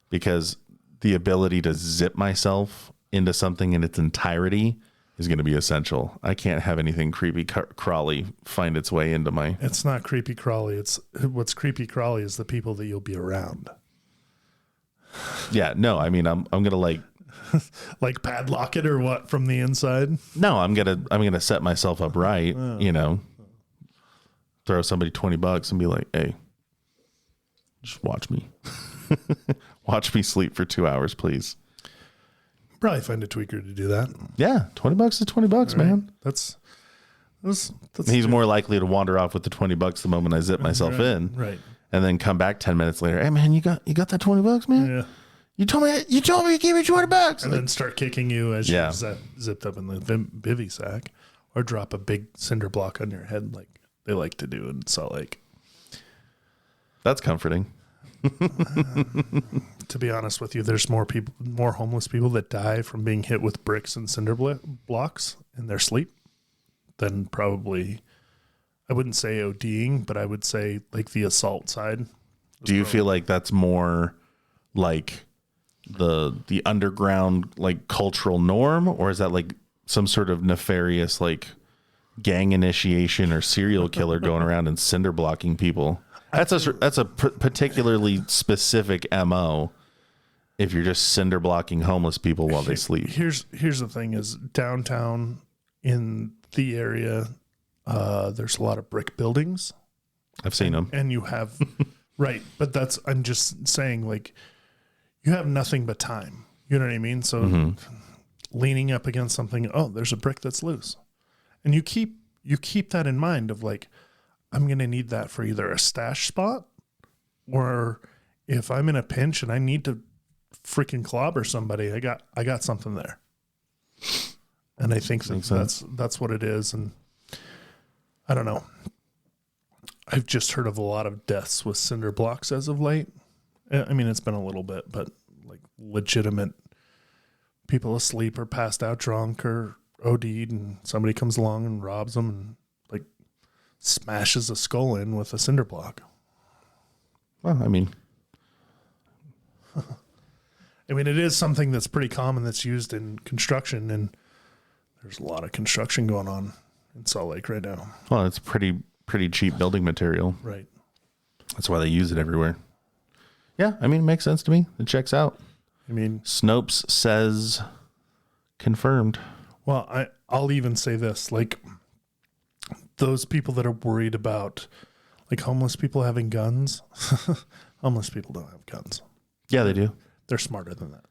Speaker 1: because the ability to zip myself into something in its entirety is going to be essential. I can't have anything creepy crawly find its way into my...
Speaker 2: It's not creepy crawly. What's creepy crawly is the people that you'll be around.
Speaker 1: Yeah, no, I'm going to like...
Speaker 2: like padlock it or what from the inside?
Speaker 1: No, I'm going to set myself up right, throw somebody $20 and be like, hey, just watch me. Watch me sleep for 2 hours, please.
Speaker 2: Probably find a tweaker to do that.
Speaker 1: Yeah, $20 is $20, man.
Speaker 2: That's
Speaker 1: He's more likely to wander off with the $20 the moment I zip myself in,
Speaker 2: right?
Speaker 1: And then come back 10 minutes later. Hey, man, you got that $20, man?
Speaker 2: Yeah.
Speaker 1: You told me you gave me $20,
Speaker 2: and then start kicking you as you're zipped up in the bivy sack, or drop a big cinder block on your head like they like to do in Salt Lake.
Speaker 1: That's comforting.
Speaker 2: To be honest with you, there's more homeless people that die from being hit with bricks and cinder blocks in their sleep than probably, I wouldn't say ODing, but I would say like the assault side.
Speaker 1: Do you feel like that's more like the underground like cultural norm, or is that like some sort of nefarious like gang initiation or serial killer going around and cinder blocking people? That's a particularly specific MO if you're just cinder blocking homeless people while they sleep.
Speaker 2: Here's the thing: is downtown in the area, there's a lot of brick buildings.
Speaker 1: I've seen them,
Speaker 2: and you have right, but I'm just saying, like, you have nothing but time. You know what I mean? So leaning up against something, oh, there's a brick that's loose, and you keep that in mind of like, I'm going to need that for either a stash spot, or if I'm in a pinch and I need to freaking clobber somebody, I got something there. And I think that's what it is. And I don't know. I've just heard of a lot of deaths with cinder blocks as of late. I mean, it's been a little bit, but like legitimate people asleep or passed out drunk or OD'd, and somebody comes along and robs them and like smashes a skull in with a cinder block.
Speaker 1: Well, I mean,
Speaker 2: it is something that's pretty common that's used in construction, and there's a lot of construction going on in Salt Lake right now.
Speaker 1: well, it's pretty cheap building material.
Speaker 2: Right.
Speaker 1: That's why they use it everywhere. Yeah, I mean, it makes sense to me. It checks out.
Speaker 2: I mean,
Speaker 1: Snopes says confirmed.
Speaker 2: well, I'll even say this, like those people that are worried about like homeless people having guns, homeless people don't have guns.
Speaker 1: Yeah, they do.
Speaker 2: They're smarter than that.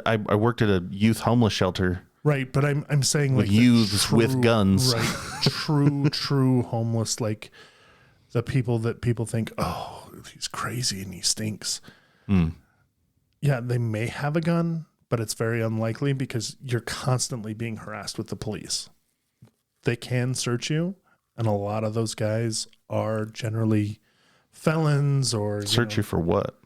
Speaker 1: I worked at a youth homeless shelter.
Speaker 2: Right, but I'm saying like
Speaker 1: youths with guns.
Speaker 2: Right, true homeless, like the people that people think, oh, he's crazy and he stinks. Yeah, they may have a gun, but it's very unlikely because you're constantly being harassed with the police. They can search you, and a lot of those guys are generally felons or
Speaker 1: Search you for what?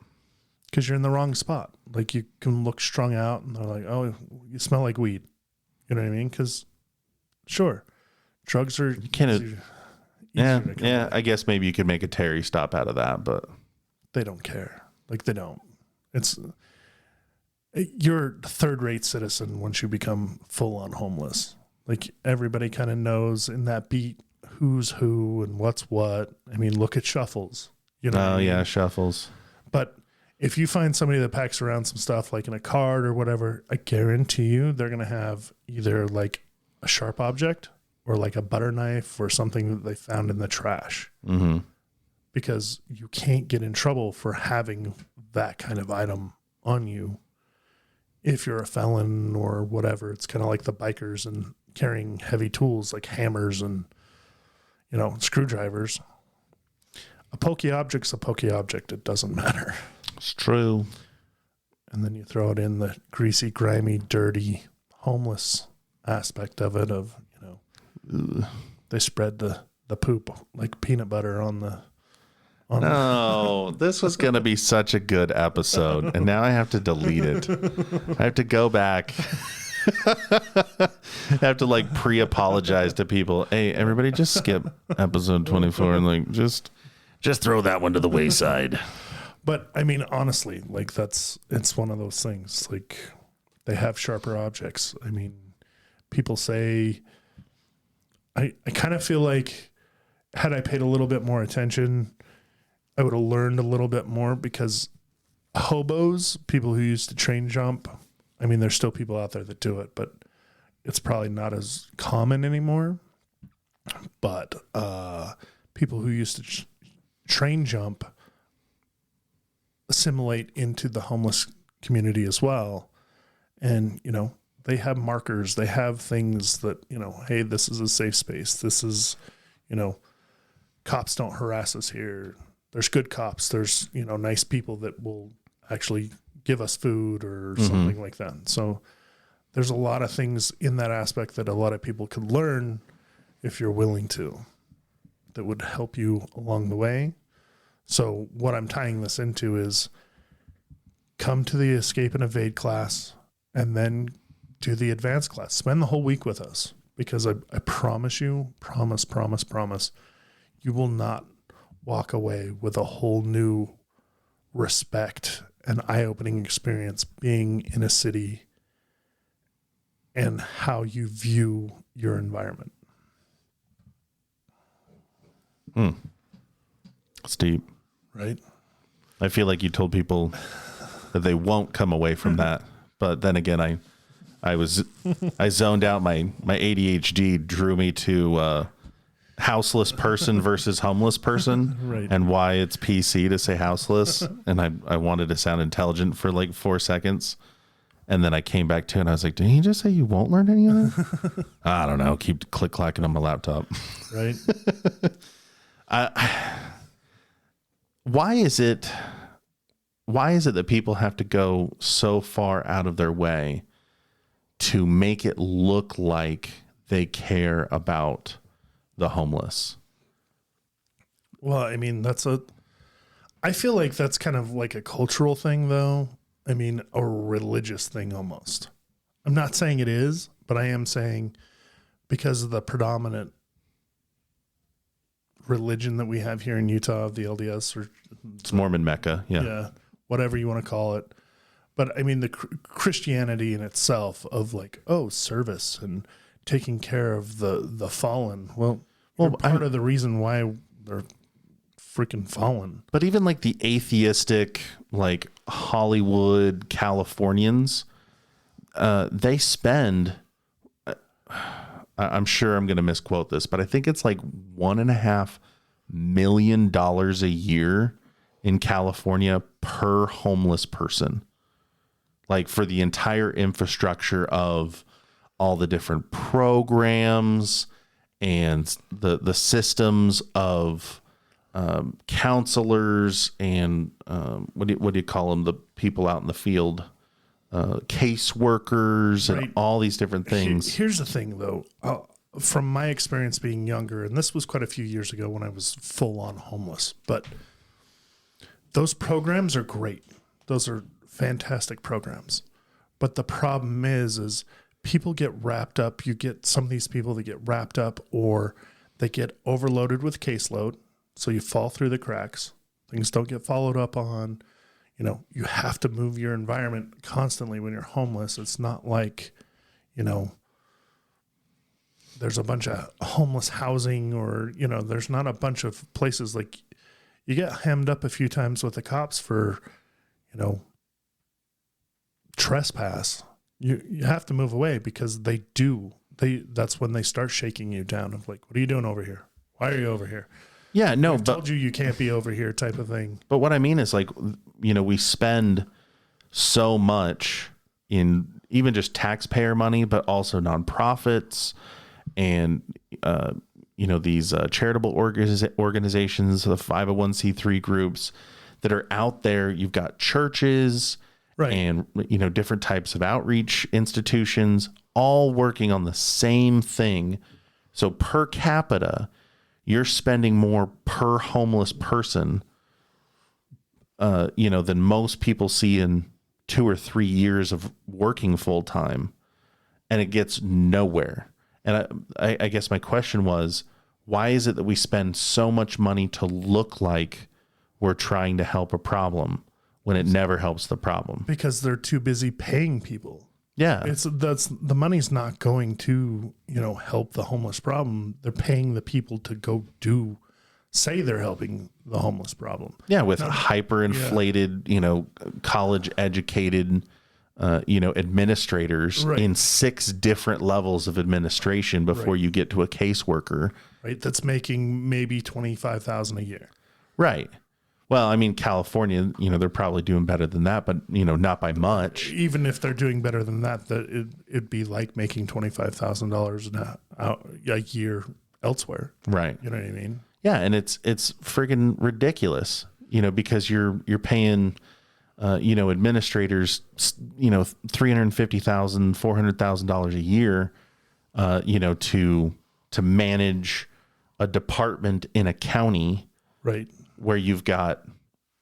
Speaker 2: because you're in the wrong spot. Like you can look strung out, and they're like, "Oh, you smell like weed." You know what I mean? Because sure, drugs are
Speaker 1: Yeah. I guess maybe you could make a Terry stop out of that, but
Speaker 2: they don't care. Like they don't. You're a third-rate citizen once you become full-on homeless. Like everybody kind of knows in that beat who's who and what's what. I mean, look at Shuffles. You know.
Speaker 1: Oh yeah, Shuffles.
Speaker 2: But if you find somebody that packs around some stuff like in a cart or whatever, I guarantee you they're going to have either like a sharp object or like a butter knife or something that they found in the trash.
Speaker 1: Mm-hmm.
Speaker 2: Because you can't get in trouble for having that kind of item on you if you're a felon or whatever. It's kind of like the bikers and carrying heavy tools like hammers and, screwdrivers. A pokey object's a pokey object. It doesn't matter.
Speaker 1: It's true.
Speaker 2: And then you throw it in the greasy, grimy, dirty, homeless aspect of it of, they spread the poop like peanut butter on the...
Speaker 1: No, this was going to be such a good episode, and now I have to delete it. I have to go back. I have to like pre-apologize to people. Hey, everybody, just skip episode 24 and like just throw that one to the wayside.
Speaker 2: But I mean, honestly, like it's one of those things. Like they have sharper objects. I mean, people say. I kind of feel like had I paid a little bit more attention, I would have learned a little bit more because hobos, people who used to train jump, I mean, there's still people out there that do it, but it's probably not as common anymore. But people who used to train jump assimilate into the homeless community as well. And, they have markers, they have things that, hey, this is a safe space. This is, cops don't harass us here. There's good cops. There's, nice people that will actually give us food or something like that. So there's a lot of things in that aspect that a lot of people could learn if you're willing to, that would help you along the way. So what I'm tying this into is come to the escape and evade class and then do the advanced class. Spend the whole week with us because I promise you, promise, you will not walk away with a whole new respect and eye-opening experience being in a city and how you view your environment.
Speaker 1: It's deep.
Speaker 2: Right?
Speaker 1: I feel like you told people that they won't come away from that. But then again, I zoned out. My ADHD drew me to houseless person versus homeless person,
Speaker 2: Right.
Speaker 1: and why it's PC to say houseless. And I wanted to sound intelligent for like 4 seconds. And then I came back to it and I was like, did he just say you won't learn any of that? I don't know. Keep click-clacking on my laptop.
Speaker 2: Right.
Speaker 1: Why is it that people have to go so far out of their way to make it look like they care about the homeless?
Speaker 2: Well, I mean, I feel like that's kind of like a cultural thing, though. I mean, a religious thing almost. I'm not saying it is, but I am saying because of the predominant religion that we have here in Utah of the LDS, or
Speaker 1: It's Mormon Mecca. Yeah.
Speaker 2: whatever you want to call it. But I mean, the Christianity in itself of like, service and taking care of the fallen. Well, part of the reason why they're freaking fallen.
Speaker 1: But even like the atheistic, like Hollywood Californians, they spend, I'm sure I'm going to misquote this, but I think it's like $1.5 million a year in California per homeless person. Like for the entire infrastructure of all the different programs and the systems of counselors and what do you call them? The people out in the field, caseworkers,
Speaker 2: Right.
Speaker 1: and all these different things.
Speaker 2: Here's the thing, though. From my experience being younger, and this was quite a few years ago when I was full on homeless, but those programs are great. Those are fantastic programs. But the problem is people get wrapped up. You get some of these people that get wrapped up, or they get overloaded with caseload. So you fall through the cracks. Things don't get followed up on. You have to move your environment constantly when you're homeless. It's not like, there's a bunch of homeless housing, or, there's not a bunch of places like you get hemmed up a few times with the cops for, trespass. You have to move away because that's when they start shaking you down of like, what are you doing over here? Why are you over here?
Speaker 1: Yeah, no,
Speaker 2: I
Speaker 1: but
Speaker 2: told you can't be over here type of thing.
Speaker 1: But what I mean is like, we spend so much in even just taxpayer money, but also nonprofits and, these charitable organizations, the 501c3 groups that are out there. You've got churches, right, and, different types of outreach institutions all working on the same thing. So per capita, you're spending more per homeless person, than most people see in 2 or 3 years of working full time, and it gets nowhere. And I guess my question was, why is it that we spend so much money to look like we're trying to help a problem when it never helps the problem?
Speaker 2: Because they're too busy paying people.
Speaker 1: Yeah.
Speaker 2: The money's not going to, help the homeless problem. They're paying the people to go say they're helping the homeless problem.
Speaker 1: Yeah. With hyperinflated, college educated, administrators, right, in 6 different levels of administration before, right, you get to a caseworker.
Speaker 2: Right. That's making maybe $25,000 a year.
Speaker 1: Right. Well, I mean, California, they're probably doing better than that, but, not by much.
Speaker 2: Even if they're doing better than that, it'd be like making $25,000 a year elsewhere.
Speaker 1: Right.
Speaker 2: You know what I mean?
Speaker 1: Yeah. And it's friggin' ridiculous, because you're paying, administrators, $350,000, $400,000 a year, to manage a department in a county.
Speaker 2: Right.
Speaker 1: Where you've got,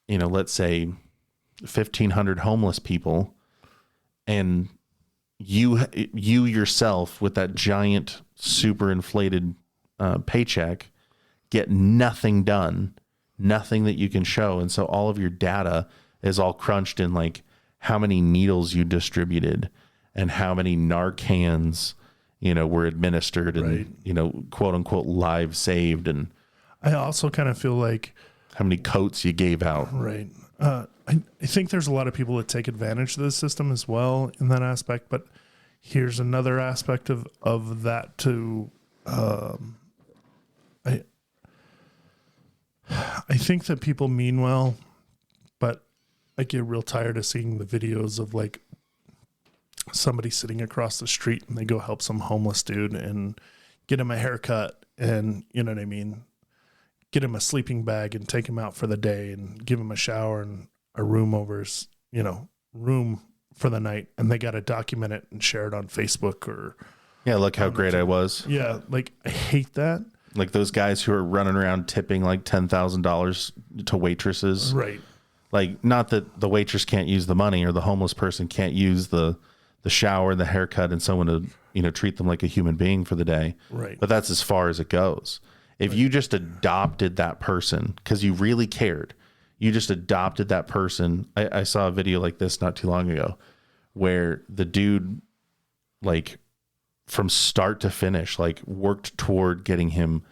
Speaker 1: let's say 1,500 homeless people, and you yourself with that giant super inflated paycheck get nothing done, nothing that you can show. And so all of your data is all crunched in like how many needles you distributed and how many Narcans, were administered and, right, quote unquote lives saved. And
Speaker 2: I also kind of feel like
Speaker 1: how many coats you gave out.
Speaker 2: Right. I I think there's a lot of people that take advantage of the system as well in that aspect, but here's another aspect of that too. I think that people mean well, but I get real tired of seeing the videos of like somebody sitting across the street and they go help some homeless dude and get him a haircut and, you know what I mean, get him a sleeping bag and take him out for the day and give him a shower and a room room for the night. And they got to document it and share it on Facebook or.
Speaker 1: Yeah. Look how great I was.
Speaker 2: Yeah. Like I hate that.
Speaker 1: Like those guys who are running around tipping like $10,000 to waitresses.
Speaker 2: Right.
Speaker 1: Like, not that the waitress can't use the money or the homeless person can't use the shower and the haircut and someone to, you know, treat them like a human being for the day.
Speaker 2: Right.
Speaker 1: But that's as far as it goes. If you just adopted that person because you really cared, you just adopted that person. I saw a video like this not too long ago where the dude, like, from start to finish, like worked toward getting him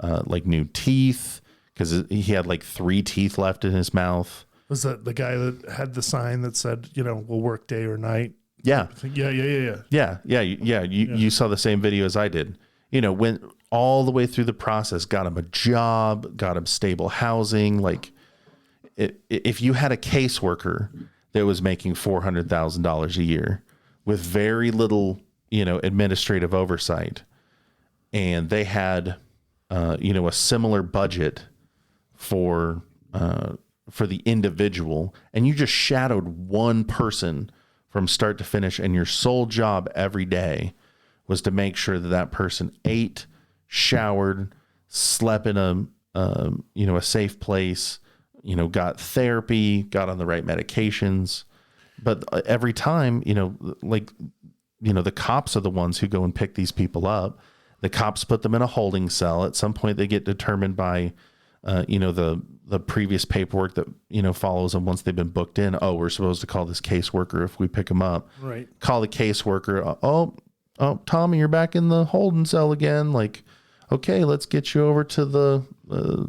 Speaker 1: like new teeth because he had like 3 teeth left in his mouth.
Speaker 2: Was that the guy that had the sign that said, you know, we'll work day or night?
Speaker 1: Yeah.
Speaker 2: Yeah.
Speaker 1: You saw the same video as I did. You know, went all the way through the process, got him a job, got him stable housing. Like if you had a caseworker that was making $400,000 a year with very little, you know, administrative oversight, and they had, you know, a similar budget for the individual, and you just shadowed one person from start to finish, and your sole job every day was to make sure that that person ate, showered, slept in a you know, a safe place, you know, got therapy, got on the right medications. But every time, you know, like, you know, the cops are the ones who go and pick these people up. The cops put them in a holding cell. At some point they get determined by, you know, the previous paperwork that, you know, follows them once they've been booked in. Oh, we're supposed to call this caseworker if we pick them up.
Speaker 2: Right.
Speaker 1: Call the caseworker. Oh, Tommy, you're back in the holding cell again. Like, okay, let's get you over to the,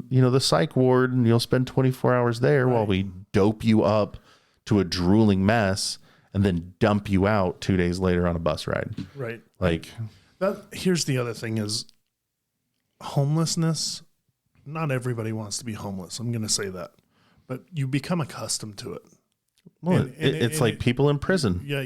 Speaker 1: you know, the psych ward, and you'll spend 24 hours there while we dope you up to a drooling mess and then dump you out 2 days later on a bus ride.
Speaker 2: Right.
Speaker 1: Like
Speaker 2: here's the other thing is homelessness. Not everybody wants to be homeless. I'm going to say that, but you become accustomed to it.
Speaker 1: Well, it's like people in prison.
Speaker 2: Yeah.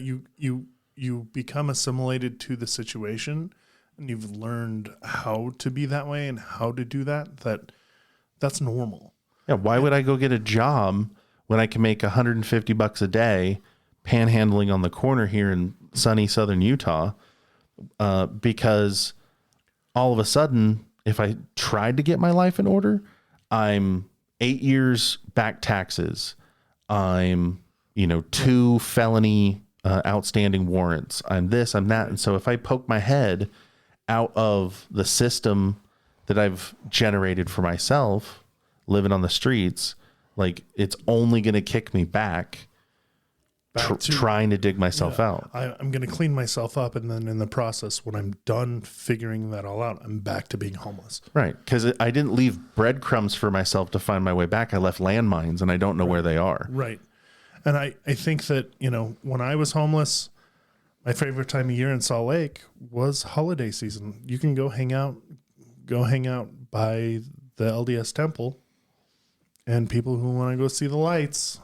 Speaker 2: You become assimilated to the situation, and you've learned how to be that way and how to do that's normal.
Speaker 1: Yeah. Why would I go get a job when I can make $150 a day panhandling on the corner here in sunny southern Utah? Because all of a sudden, if I tried to get my life in order, I'm 8 years back taxes. I'm, you know, 2 felony outstanding warrants. I'm this, I'm that. And so if I poke my head out of the system that I've generated for myself, living on the streets, like it's only going to kick me back trying to dig myself out.
Speaker 2: I'm going to clean myself up, and then in the process, when I'm done figuring that all out, I'm back to being homeless.
Speaker 1: Right, because I didn't leave breadcrumbs for myself to find my way back. I left landmines, and I don't know where they are.
Speaker 2: Right, and I think that, you know, when I was homeless, my favorite time of year in Salt Lake was holiday season. You can go hang out by the LDS temple, and people who want to go see the lights,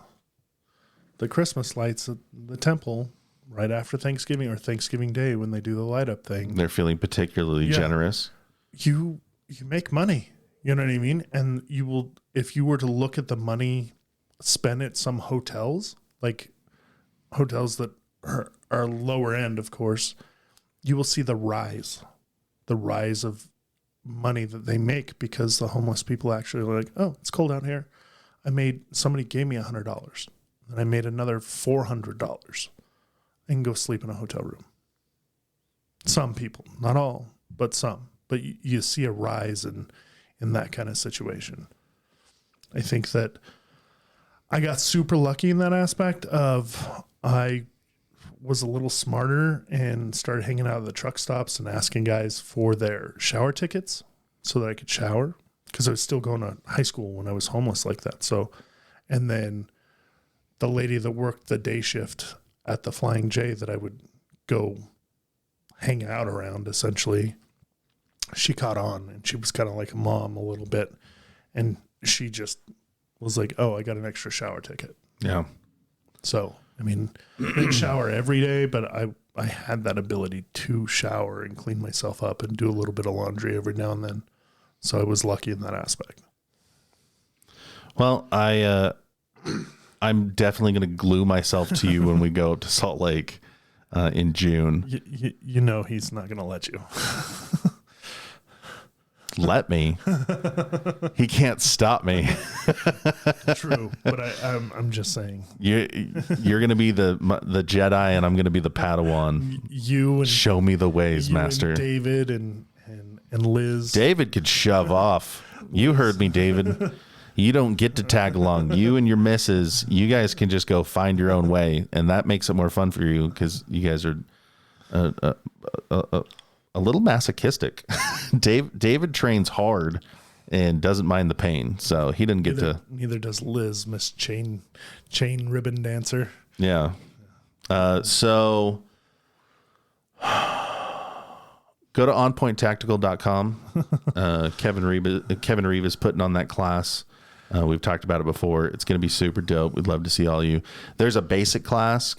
Speaker 2: the Christmas lights at the temple right after Thanksgiving or Thanksgiving Day when they do the light up thing.
Speaker 1: They're feeling particularly generous.
Speaker 2: You make money, you know what I mean? And you will, if you were to look at the money spent at some hotels, like hotels that are lower end, of course, you will see the rise of money that they make because the homeless people actually are like, oh, it's cold out here. Somebody gave me $100. And I made another $400. I can go sleep in a hotel room. Some people, not all, but some. But you see a rise in that kind of situation. I think that I got super lucky in that aspect of I was a little smarter and started hanging out at the truck stops and asking guys for their shower tickets so that I could shower, because I was still going to high school when I was homeless like that. So, and then the lady that worked the day shift at the Flying J that I would go hang out around, essentially, she caught on, and she was kind of like a mom a little bit. And she just was like, oh, I got an extra shower ticket.
Speaker 1: Yeah.
Speaker 2: So, I mean, I didn't shower every day, but I had that ability to shower and clean myself up and do a little bit of laundry every now and then. So I was lucky in that aspect.
Speaker 1: Well, I'm definitely going to glue myself to you when we go to Salt Lake in June.
Speaker 2: You know he's not going to let you.
Speaker 1: Let me. He can't stop me.
Speaker 2: True, but I'm just saying.
Speaker 1: You're going to be the Jedi, and I'm going to be the Padawan.
Speaker 2: You and
Speaker 1: show me the ways, Master.
Speaker 2: And David and Liz.
Speaker 1: David could shove off. You heard me, David. You don't get to tag along. You and your missus, you guys can just go find your own way, and that makes it more fun for you because you guys are a little masochistic. David trains hard and doesn't mind the pain, so he didn't get
Speaker 2: Neither does Liz, Miss Chain Ribbon Dancer.
Speaker 1: Yeah. So go to onpointtactical.com. Kevin Reeve is putting on that class. We've talked about it before. It's going to be super dope. We'd love to see all of you. There's a basic class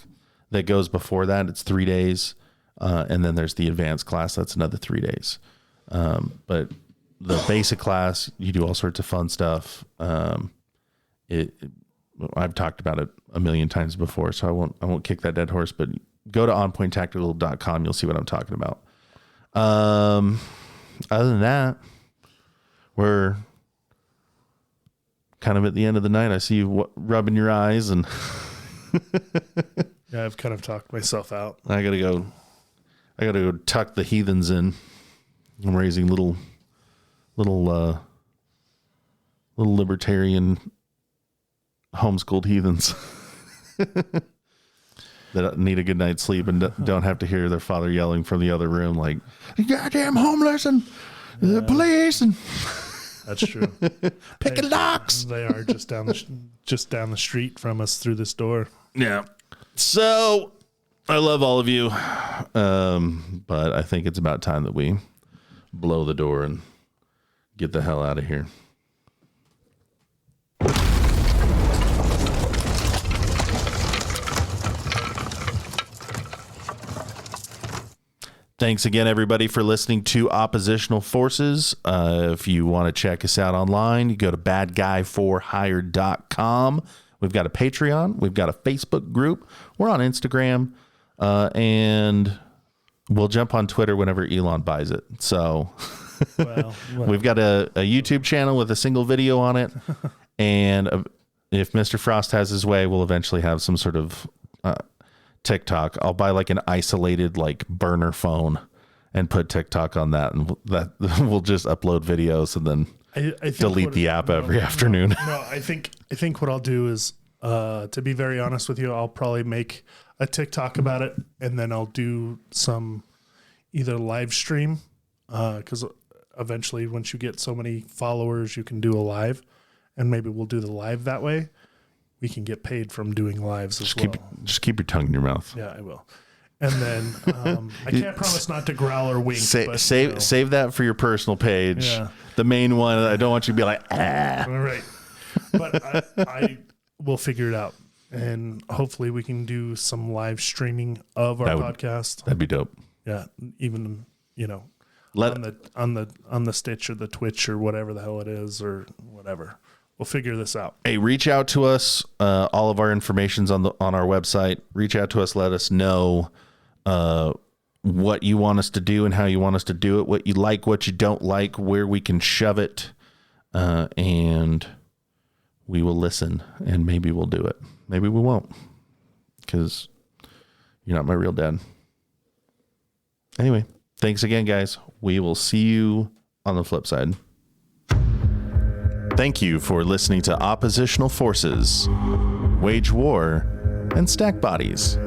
Speaker 1: that goes before that. It's 3 days. And then there's the advanced class. That's another 3 days. But the basic class, you do all sorts of fun stuff. I've talked about it a million times before, so I won't kick that dead horse, but go to onpointtactical.com. You'll see what I'm talking about. Other than that, we're kind of at the end of the night. I see you rubbing your eyes, and
Speaker 2: yeah, I've kind of talked myself out.
Speaker 1: I gotta go tuck the heathens in. I'm raising little libertarian homeschooled heathens that need a good night's sleep and don't have to hear their father yelling from the other room like, "You goddamn homeless and the police!" And
Speaker 2: that's true.
Speaker 1: Picking locks.
Speaker 2: They are just down the street from us through this door.
Speaker 1: Yeah. So I love all of you, but I think it's about time that we blow the door and get the hell out of here. Thanks again, everybody, for listening to Oppositional Forces. If you want to check us out online, you go to badguyforhire.com. We've got a Patreon. We've got a Facebook group. We're on Instagram. And we'll jump on Twitter whenever Elon buys it. So well. We've got a YouTube channel with a single video on it. And if Mr. Frost has his way, we'll eventually have some sort of TikTok. I'll buy like an isolated like burner phone and put TikTok on that, and we'll just upload videos and then I delete the app every afternoon.
Speaker 2: No, I think what I'll do is, to be very honest with you, I'll probably make a TikTok about it, and then I'll do some either live stream, because eventually once you get so many followers, you can do a live, and maybe we'll do the live that way. We can get paid from doing lives as well.
Speaker 1: Just keep your tongue in your mouth.
Speaker 2: Yeah, I will. And then I can't promise not to growl or wink.
Speaker 1: Save that for your personal page. Yeah. The main one. I don't want you to be like, ah.
Speaker 2: All right. But I will figure it out. And hopefully we can do some live streaming of our podcast.
Speaker 1: That'd be dope.
Speaker 2: Yeah. Even, on the Stitch or the Twitch or whatever the hell it is or whatever. We'll figure this out.
Speaker 1: Hey, reach out to us. All of our information's on our website. Reach out to us. Let us know what you want us to do and how you want us to do it, what you like, what you don't like, where we can shove it, and we will listen, and maybe we'll do it. Maybe we won't, because you're not my real dad. Anyway, thanks again, guys. We will see you on the flip side. Thank you for listening to Oppositional Forces, Wage War, and Stack Bodies.